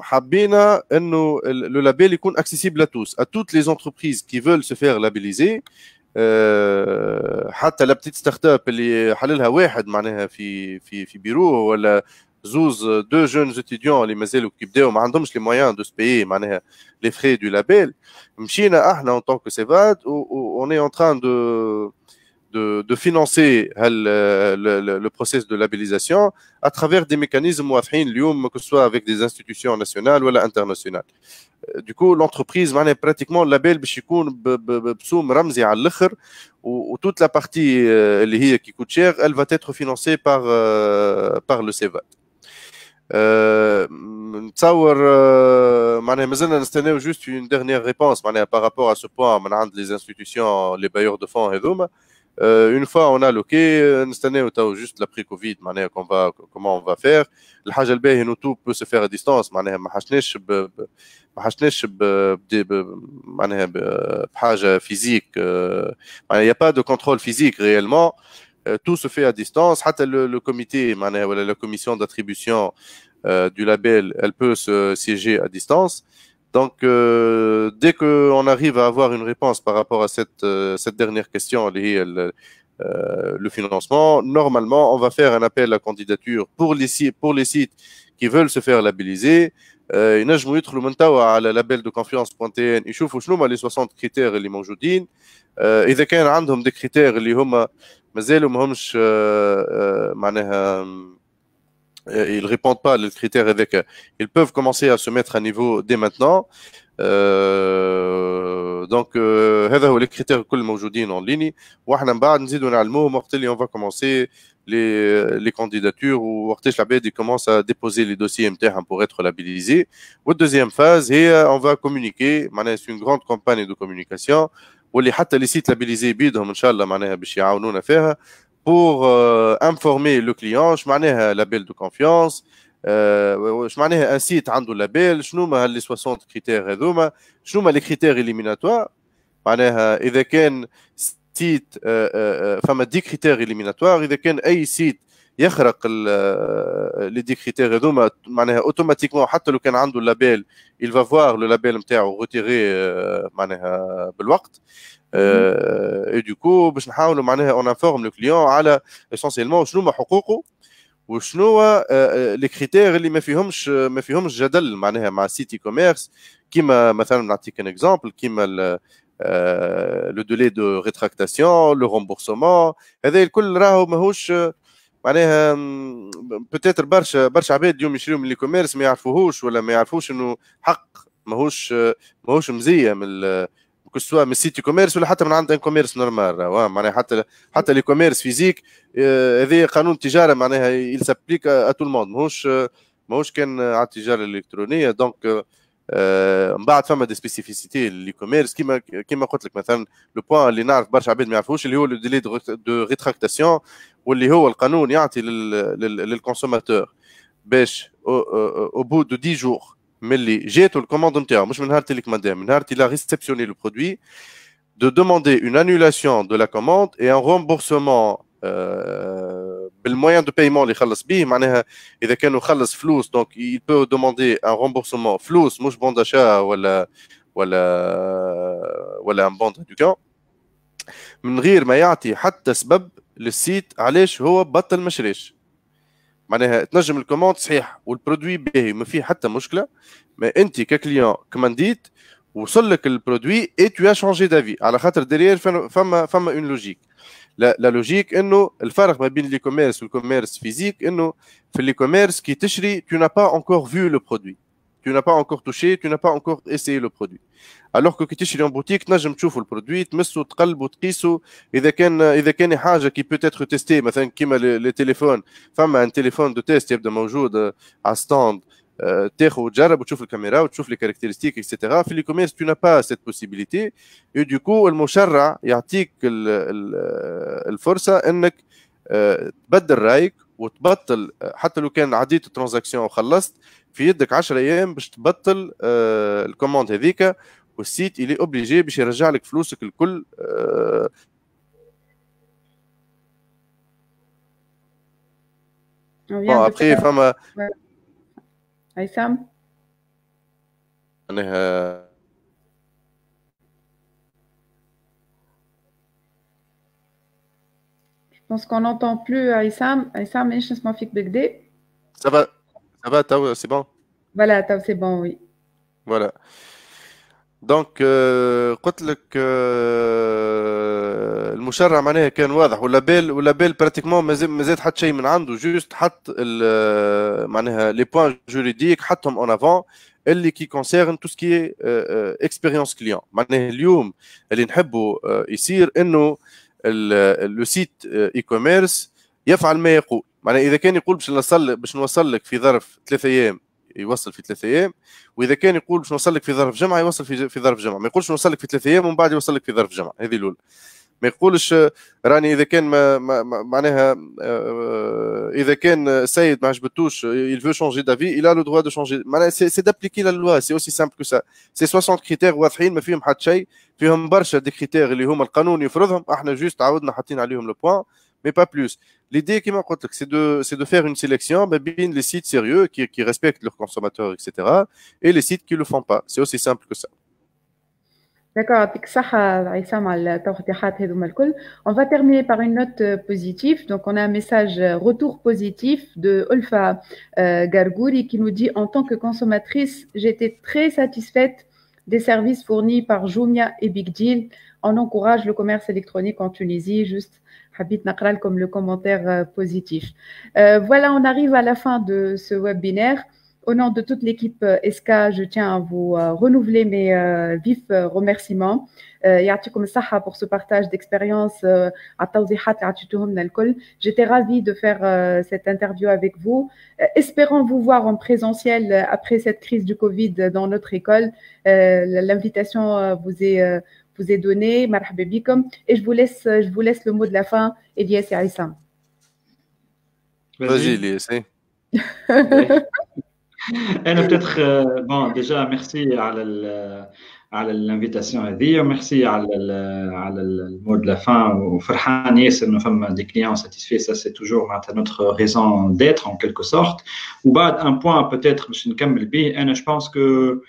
حبينا انه le label يكون accessible à tous, à toutes les entreprises qui veulent se faire labelliser. حتى لا بتيت ستارت اب اللي حللها واحد معناها في بيرو ولا زوز دو جونز اتيديون اللي مازالوا كيبداو ما عندهمش لي مويان دو سباي معناها لي فري دو لابيل. مشينا احنا en tant que CEVAD on est en train de financer le process de labellisation à travers des mécanismes واضحين اليوم que ce soit avec des institutions nationales ou internationales. Du coup l'entreprise معناها pratiquement اللابيل باش يكون بسوم رمزي على الاخر و toute la partie اللي هي qui coûte cher elle va être financée par le CEVAD. نتصور معناها مازلنا نستناو juste une dernière réponse معناها par rapport à ce point من عند les institutions les bailleurs de fonds هذوما. Une fois on a loqué نستناو تو juste l'après Covid معناها comment on va faire. الحاجه الباهيه انه tout peut se faire à distance معناها ما حشناش معناها بحاجه فيزيك معناها y a pas de contrôle physique réellement. Tout se fait à distance. حتى le comité معناها ولا la commission d'attribution du label elle peut se siéger à distance. Donc dès qu'on arrive à avoir une réponse par rapport à cette dernière question liée le financement, normalement on va faire un appel à candidature pour les sites qui veulent se faire labelliser. ينجموا يدخلوا من توا على label de confiance.tn يشوفوا شنو هما les 60 critères اللي موجودين. اذا كان عندهم des critères اللي هما مازالوا ماهمش معناها ils ne répondent pas aux critères avec, ils peuvent commencer à se mettre à niveau dès maintenant. Donc هذا هو les critères كل موجودين en ligne. وإحنا من بعد نزيدوا نعلموهم وقت اللي on va commencer les candidatures ووقتاش العباد commencent à déposer les dossiers نتاعهم pour être labellisés. والدeuxième phase هي on va communiquer معناها c'est une grande campagne de communication واللي حتى les sites labellisés بيدهم إن شاء الله معناها باش يعاونونا فيها pour informer le client اش معناها label de confiance واش معناها un site عنده label شنو هما هاللي 60 كريتير هذوما شنو هما les critères éliminatoires معناها اذا كان سيت فما 10 كريتير éliminatoires اذا كان اي سيت يخرق les 10 critères هذوما معناها اوتوماتيكمون حتى لو كان عنده label il va voir le label نتاعو retiré معناها بالوقت. Et du coup باش نحاولوا معناها on informe le client على essentiellement شنو هما حقوقه وشنو هو لي كريتير اللي ما فيهمش جدل معناها مع سيتي كوميرس. كيما مثلا نعطيك ان اكزومبل كيما لو دولي دو ريتراكتاسيون لو رومبورسمون. هذا الكل راهو ماهوش معناها بوتيتر برشا عباد اليوم يشريو من لي كوميرس ما يعرفوهوش ولا ما يعرفوش انه حق ماهوش مزيه من كسوا من سيتي كوميرس ولا حتى من عند ان كوميرس نورمال. معناها حتى لي كوميرس فيزيك هذا قانون تجاره معناها يلسابليك ا تو الموند ماهوش كان على التجاره الالكترونيه. دونك من بعد فما دي سبيسيفيسيتي لي كوميرس كيما قلت لك مثلا لو بوين اللي نعرف برشا عباد ما يعرفوش اللي هو لو ديلي دو ريتراكتاسيون واللي هو القانون يعطي للكونسوماتور باش او بو دو 10 جور ملي جاتو الكوموند نتاعو مش من نهار اللي كمانداه من نهار اللي ريسبسيوني لو برودوي de demander une annulation de la commande et un remboursement بالmoyen de paiement اللي خلص به. معناها اذا كانوا خلص فلوس donc il peut demander un remboursement فلوس مش بون d'achat ولا un bon réduction من غير ما يعطي حتى سبب للسيت علاش هو بطل ما شريش. معناها تنجم الكوموند صحيح والبرودوي باهي ما فيه حتى مشكله ما انت ككليون كمانديت وصل لك البرودوي اي تو شانجي دافي على خاطر ديريير فما اون لوجيك. لا لوجيك انه الفرق ما بين لي كوميرس والكوميرس فيزيك انه في لي كوميرس كي تشري tu n'as pas encore vu le produit, tu n'as pas encore touché, tu n'as pas encore essayé le produit. alors que كي تشري en boutique تنجم تشوف البرودوي تمسه تقلبه تقيسه اذا كان حاجه كي peut être testée مثلا كيما لي تليفون فما ان تليفون دو تيست يبدا موجود على ستاند تاخذ وتجرب وتشوف الكاميرا وتشوف لي كاركتيرستيك اكسيتيرا. في لي كوميرس tu n'as pas cette possibilité et du coup المشرع يعطيك الفرصه انك تبدل رايك وتبطل حتى لو كان عديت الترانزاكسيون وخلصت في يدك 10 ايام باش تبطل الكوموند هذيك والسيت اللي اوبليجي باش يرجع لك فلوسك الكل. ابخي فما هيثم معناها je pense qu'on n'entend plus Aïssam مانيش نسمع فيك بكدا. ça va توا c'est bon. Voilà توا c'est bon oui. Voilà. دونك قلت لك المشرع معناها كان واضح ولا بال براتيكمون ما زاد حتى شيء من عنده جوست حط معناها لي بوين جوريديك حطهم اون افون اللي كي كونسيرن تو سكي اكسبيريونس كليون. معناها اليوم اللي نحبوا يصير انه لو سيت اي كوميرس يفعل ما يقول. معناها اذا كان يقول باش نوصل لك في ظرف 3 ايام يوصل في 3 ايام واذا كان يقول باش نوصل لك في ظرف جمعه يوصل في ظرف جمعه. ما يقولش نوصل لك في 3 ايام ومن بعد يوصل لك في ظرف جمعه. هذه الاولى. ما يقولش راني اذا كان معناها اذا كان سيد ما عجبتوش il veut changer d'avis il a le droit de changer. معناها c'est d'appliquer la loi c'est aussi simple que ça. c'est 60 كريتير واضحين ما فيهم حتى شيء فيهم برشا دي كريتير اللي هما القانون يفرضهم احنا جوست عاودنا حاطين عليهم لو بوين mais pas plus. L'idée qui m'a contacté, c'est de faire une sélection bien les sites sérieux qui respectent leurs consommateurs, etc. et les sites qui ne le font pas. C'est aussi simple que ça. D'accord, يعطيك الصحة عصام على التوضيحات هذوما الكل. On va terminer par une note positive. Donc on a un message retour positif de Olfa Gargouri qui nous dit en tant que consommatrice, j'étais très satisfaite des services fournis par Jumia et Big Deal. On encourage le commerce électronique en Tunisie. Juste Habit Nakral comme le commentaire positif. Voilà, on arrive à la fin de ce webinaire. Au nom de toute l'équipe SK, je tiens à vous renouveler mes vifs remerciements. يعطيكم الصحة pour ce partage d'expérience. J'étais ravie de faire cette interview avec vous. Espérons vous voir en présentiel après cette crise du Covid dans notre école. L'invitation vous est donnée. مرحبا بكم. Et je vous laisse le mot de la fin. Elias et Aïssam. Vas-y, Elias. أنا peut-être bon déjà merci على l'invitation هذه وميرسي على المود de la fin وفرحان ياسر إنه فما des clients satisfaits. Ça c'est toujours معناتها notre raison d'être en quelque sorte. وبعد un point peut-être باش نكمل به. أنا je pense que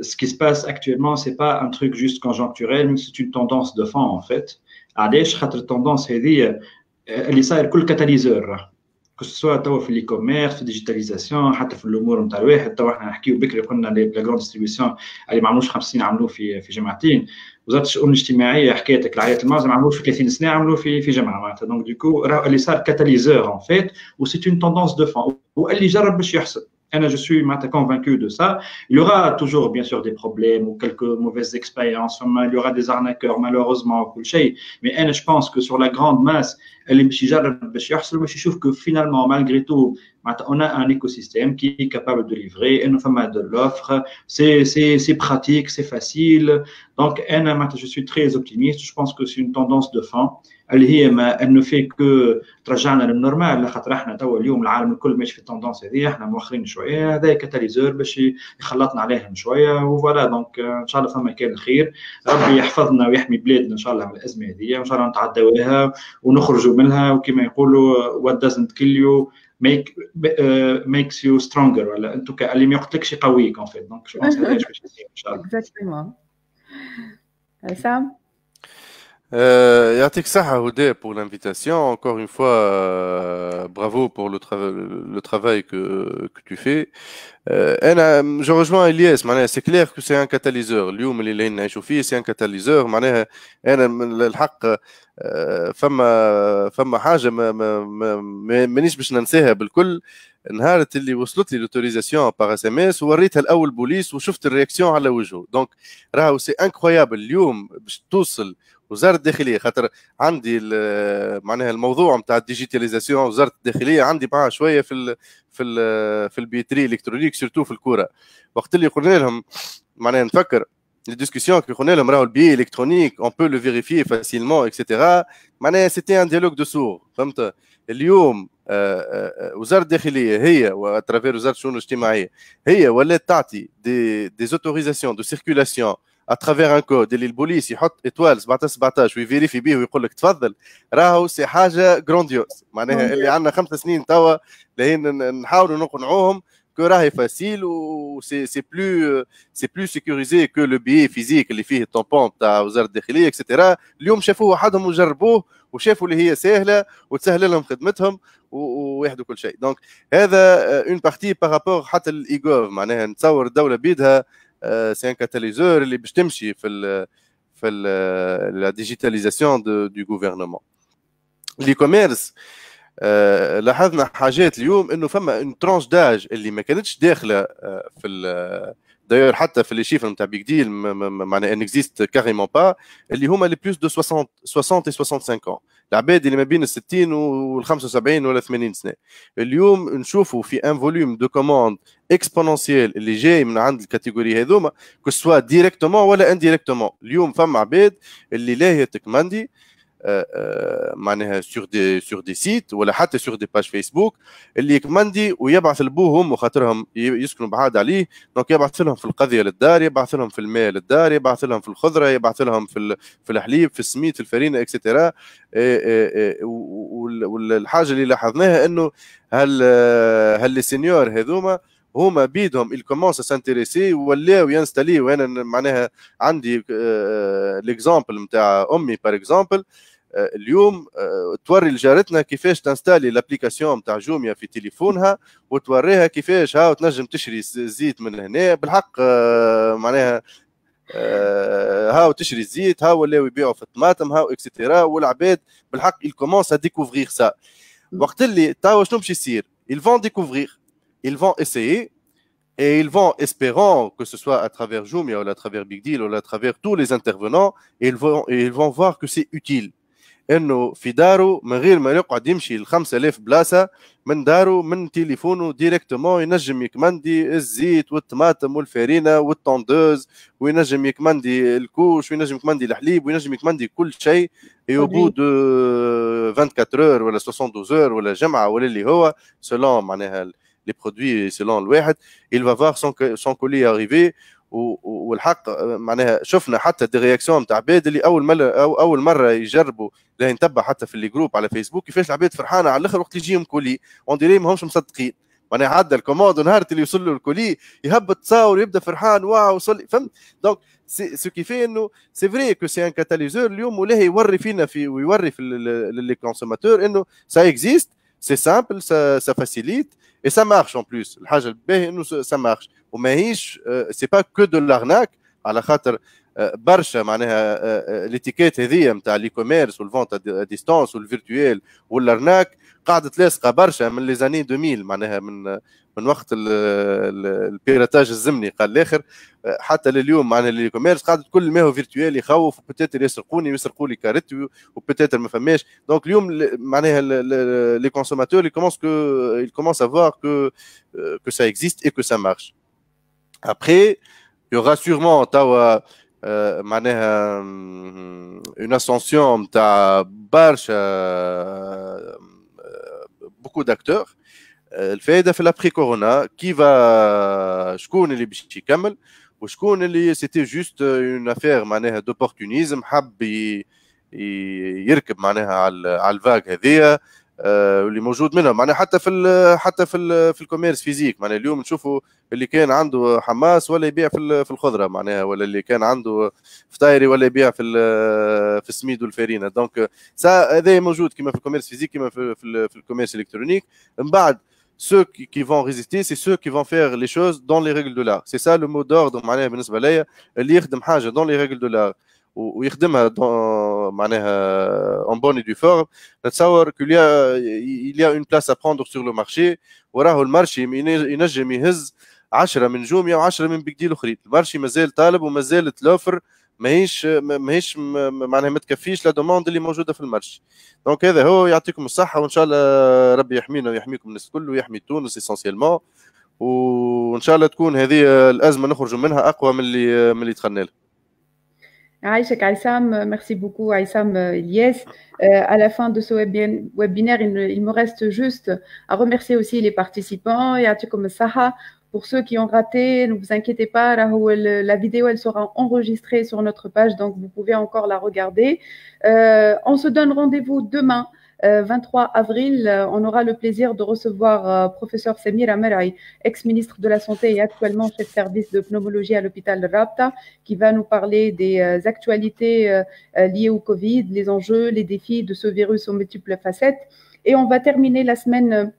ce qui se passe actuellement c'est pas un truc juste conjoncturel mais c'est une tendance de fond en fait. علاش خاطر التندونس هذه اللي صاير كل كاتاليزور que ce soit توا في الاي كوميرس في الديجيتاليزاسيون حتى في الامور نتاع الواحد. توا احنا نحكيو بكري قلنا لا جراند ديستريبيسيون اللي ما عملوش 50 عملوه في جامعتين. وزاره الشؤون الاجتماعيه حكايتك العائلات المعزه ما عملوش في 30 سنه عملوه في جامعه معناتها. دونك دوكو راه اللي صار كاتاليزور ان فيت و سي اون توندونس دو فون واللي جرب باش يحصل. Je suis convaincu de ça. Il y aura toujours, bien sûr, des problèmes ou quelques mauvaises expériences. Il y aura des arnaqueurs, malheureusement, mais je pense que sur la grande masse, je trouve que finalement, malgré tout, on a un écosystème qui est capable de livrer, et nous avons de l'offre, c'est pratique, c'est facile. Donc, je suis très optimiste. Je pense que c'est une tendance de fond. Elle ne fait que ترجعنا للنورمال. لخاطر احنا توا اليوم العالم الكل ماشي في التوندونس هذه، احنا مؤخرين شويه، هذا كاتاليزور باش يخلطنا عليهم شويه وفوالا. دونك ان شاء الله فما كان الخير، ربي يحفظنا ويحمي بلادنا ان شاء الله من الازمه هذه، وان شاء الله نتعداوها ونخرجوا منها. وكما يقولوا what doesn't kill you makes you stronger، ولا انتو اللي ما يقتلكش يقويك ان فيت. دونك جو بونس هذا باش يصير ان شاء الله. Exactement. Sam. Yatik Saha Houdé pour l'invitation. Encore une fois, bravo pour le travail que tu fais. Je rejoins Elias. C'est clair que c'est un catalyseur. اليوم اللي نعيشوا فيه c'est un catalyseur. معناها أنا الحق فما حاجة مانيش باش ننساها بالكل. نهار اللي وصلت لي لوتوريزاسيون باغ اس ام اس ووريتها الاول بوليس وشفت الرياكسيون على وجهه. دونك راهو سي انكرويابل اليوم باش توصل وزاره الداخليه. خاطر عندي معناها الموضوع نتاع الديجيتاليزاسيون وزاره الداخليه عندي معها شويه في البيتري الكترونيك سورتو في الكوره. وقت اللي قلنا لهم معناها نفكر les discussions que قلنا لهم راهو البي الكترونيك on peut le vérifier facilement etc. معناها c'était un dialogue de sourds. فهمت؟ اليوم وزاره الداخليه هي واترافير وزاره الشؤون الاجتماعيه هي ولات تعطي دي اوتوريزاسيون دو سيركولاسيون اترافير ان كود اللي البوليس يحط ايتوال 17 ويفيريفي بيه ويقول لك تفضل. راهو سي حاجه جرانديوس. معناها اللي عندنا 5 سنين توا لهين نحاولوا نقنعوهم كو راهي فاسيل و سي بلو سيكوريزي كو لو بي فيزيك اللي فيه الطومبون تاع وزاره الداخليه اكسترا. اليوم شافوه وحدهم وجربوه وشافوا اللي هي سهله وتسهل لهم خدمتهم ويحدوا كل شيء. دونك هذا اون بارتي بارابور حتى الايغوف. معناها نتصور الدوله بيدها سي ان كاتاليزور اللي باش تمشي في لا ديجيتاليزاسيون دو غوفرنمون. لي كوميرس لاحظنا حاجات اليوم انه فما اون ترانش داج اللي ما كانتش داخله في داير حتى في لي شيفر نتاع بيك ديل معناها ان اكزيست كاريمون با اللي هما لي بلوس دو 60 و 65 ans. العباد اللي ما بين ال 60 وال 75 ولا 80 سنه. اليوم نشوفوا في ان فوليوم دو كوموند اكسبونونسيال اللي جاي من عند الكاتيجوري هذوما كو سوا ديريكتومون ولا انديريكتومون. اليوم فما عباد اللي لاهيه تكماندي معناها سور دي سيت ولا حتى سور دي باج فيسبوك اللي يكمندي ويبعث لبوهم وخاطرهم يسكنوا بعاد عليه. دونك يبعث لهم في القضيه للدار، يبعث لهم في الماء للدار، يبعث لهم في الخضره، يبعث لهم في الحليب، في السميد، في الفرينه اكسترا. والحاجه اللي لاحظناها انه هل السينيور هذوما هما بيدهم الكومونس سانتيريسي ولاو ينستالي. وانا معناها عندي ليكزامبل نتاع امي بار اكزامبل اليوم توري لجارتنا كيفاش تنستالي لابليكاسيون نتاع جوميا في تليفونها وتوريها كيفاش هاو تنجم تشري زيت من هنا بالحق. معناها هاو تشري الزيت، هاو ولاو يبيعوا في الطماطم، هاو اكسترا. والعباد بالحق الكومونس ا ديكوفرير سا. وقت اللي تاو شنو باش يصير؟ ils vont découvrir, ils vont essayer et ils vont, espérant que ce soit à travers Jumia ou à travers Big Deal ou à travers tous les intervenants, ils vont voir que c'est utile. انه في داره من غير ما يقعد يمشي ل 5000 بلاصه، من داره من تليفونه ديريكتومون ينجم يكمندي الزيت والطماطم والفارينه والطوندوز، وينجم يكمندي الكوش، وينجم يكمندي الحليب، وينجم يكمندي كل شيء. يو بو دو 24 اور ولا 72 اور ولا جمعه ولا اللي هو سولون معناها لي برودوي سولون الواحد il va voir son colis arriver. والحق معناها شفنا حتى دي رياكسيون نتاع عباد اللي اول مره يجربوا، لا نتبع حتى في اللي جروب على فيسبوك كيفاش العباد فرحانه على الاخر وقت يجيهم كولي اون ديري ماهمش مصدقين. معناها عدى الكوموند ونهار اللي يوصل له الكولي يهبط تصاور يبدا فرحان واو وصل. فهمت؟ دونك سو كيفي انه سي فري كو سي ان كاتاليزور اليوم، ولا يوري فينا ويوري في لي كونسوماتور انه سا اكزيست. c'est simple, ça facilite et ça marche en plus. الحاجة الباهية إنه ça marche وماهيش c'est pas que de l'arnaque على خاطر برشا معناها الاتيكيت هذيا نتاع لي كوميرس والفونت ا ديستانس والفيرتويال والارناك قاعده لاصقه برشا من لي زاني 2000 معناها من وقت البيراتاج الزمني قال الاخر حتى لليوم معناها لي كوميرس قاعده كل ما هو فيرتويال يخوف وبتاتر يسرقوني ويسرقوا لي كارتي وبتاتر ما فماش دونك اليوم معناها لي كونسوماتور ils commencent à voir que ça existe et que ça marche. Après il y aura sûrement معناها une ascension نتاع برشا beaucoup d'acteurs. الفائده في الابري كورونا شكون اللي باش يكمل وشكون اللي سيتي جوست اون افير معناها دوبورتونيزم حب يركب معناها على الفاغ هذيا واللي موجود منهم معناها حتى في الكوميرس فيزيك معناها اليوم نشوفوا اللي كان عنده حماس ولا يبيع في الخضره معناها ولا اللي كان عنده فطايري ولا يبيع في السميد والفارينه دونك هذا موجود كما في الكوميرس فيزيك كما في الكوميرس الكترونيك. من بعد ceux qui vont résister c'est ceux qui vont faire les choses dans les règles de l'art. C'est ça le mot d'ordre معناها بالنسبه ليا اللي يخدم حاجه dans les règles de l'art ويخدمها معناها en bonne et due forme. نتصور qu'il y a une place à prendre sur le marché وراه المارشي ينجم يهز 10 من جوميا و10 من بيج ديل اخرين. المارشي مازال طالب ومازالت لوفر ماهيش معناها ما تكفيش لا دوموند اللي موجوده في المارشي. دونك هذا هو يعطيكم الصحه وان شاء الله ربي يحمينا ويحميكم الناس الكل ويحمي تونس اسونسيالمون وان شاء الله تكون هذه الازمه نخرجوا منها اقوى من اللي دخلنا لها. Aïchek Aïssam, merci beaucoup Aïssam Ilyes. À la fin de ce webinaire, il me reste juste à remercier aussi les participants et à Tikoum Saha. Pour ceux qui ont raté, ne vous inquiétez pas, la vidéo elle sera enregistrée sur notre page, donc vous pouvez encore la regarder. On se donne rendez-vous demain. 23 avril, on aura le plaisir de recevoir professeur Semira Meraï, ex-ministre de la Santé et actuellement chef service de pneumologie à l'hôpital Rabta, qui va nous parler des actualités liées au Covid, les enjeux, les défis de ce virus aux multiples facettes. Et on va terminer la semaine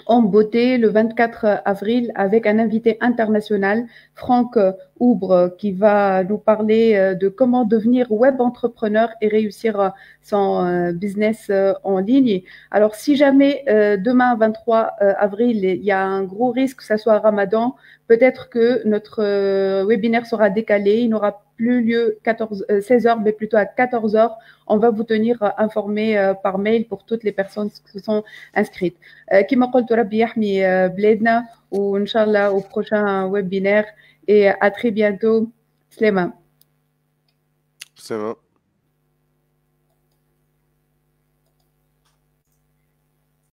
en beauté le 24 avril avec un invité international, Franck Oubre, qui va nous parler de comment devenir web entrepreneur et réussir son business en ligne. Alors, si jamais demain, 23 avril, il y a un gros risque que ça soit Ramadan, peut-être que notre webinaire sera décalé. Il n'aura plus lieu 16h, mais plutôt à 14h. On va vous tenir informé par mail pour toutes les personnes qui se sont inscrites. Kima قلت ربي يحمي بلادنا وإن شاء الله au prochain webinaire et à très bientôt. Slema.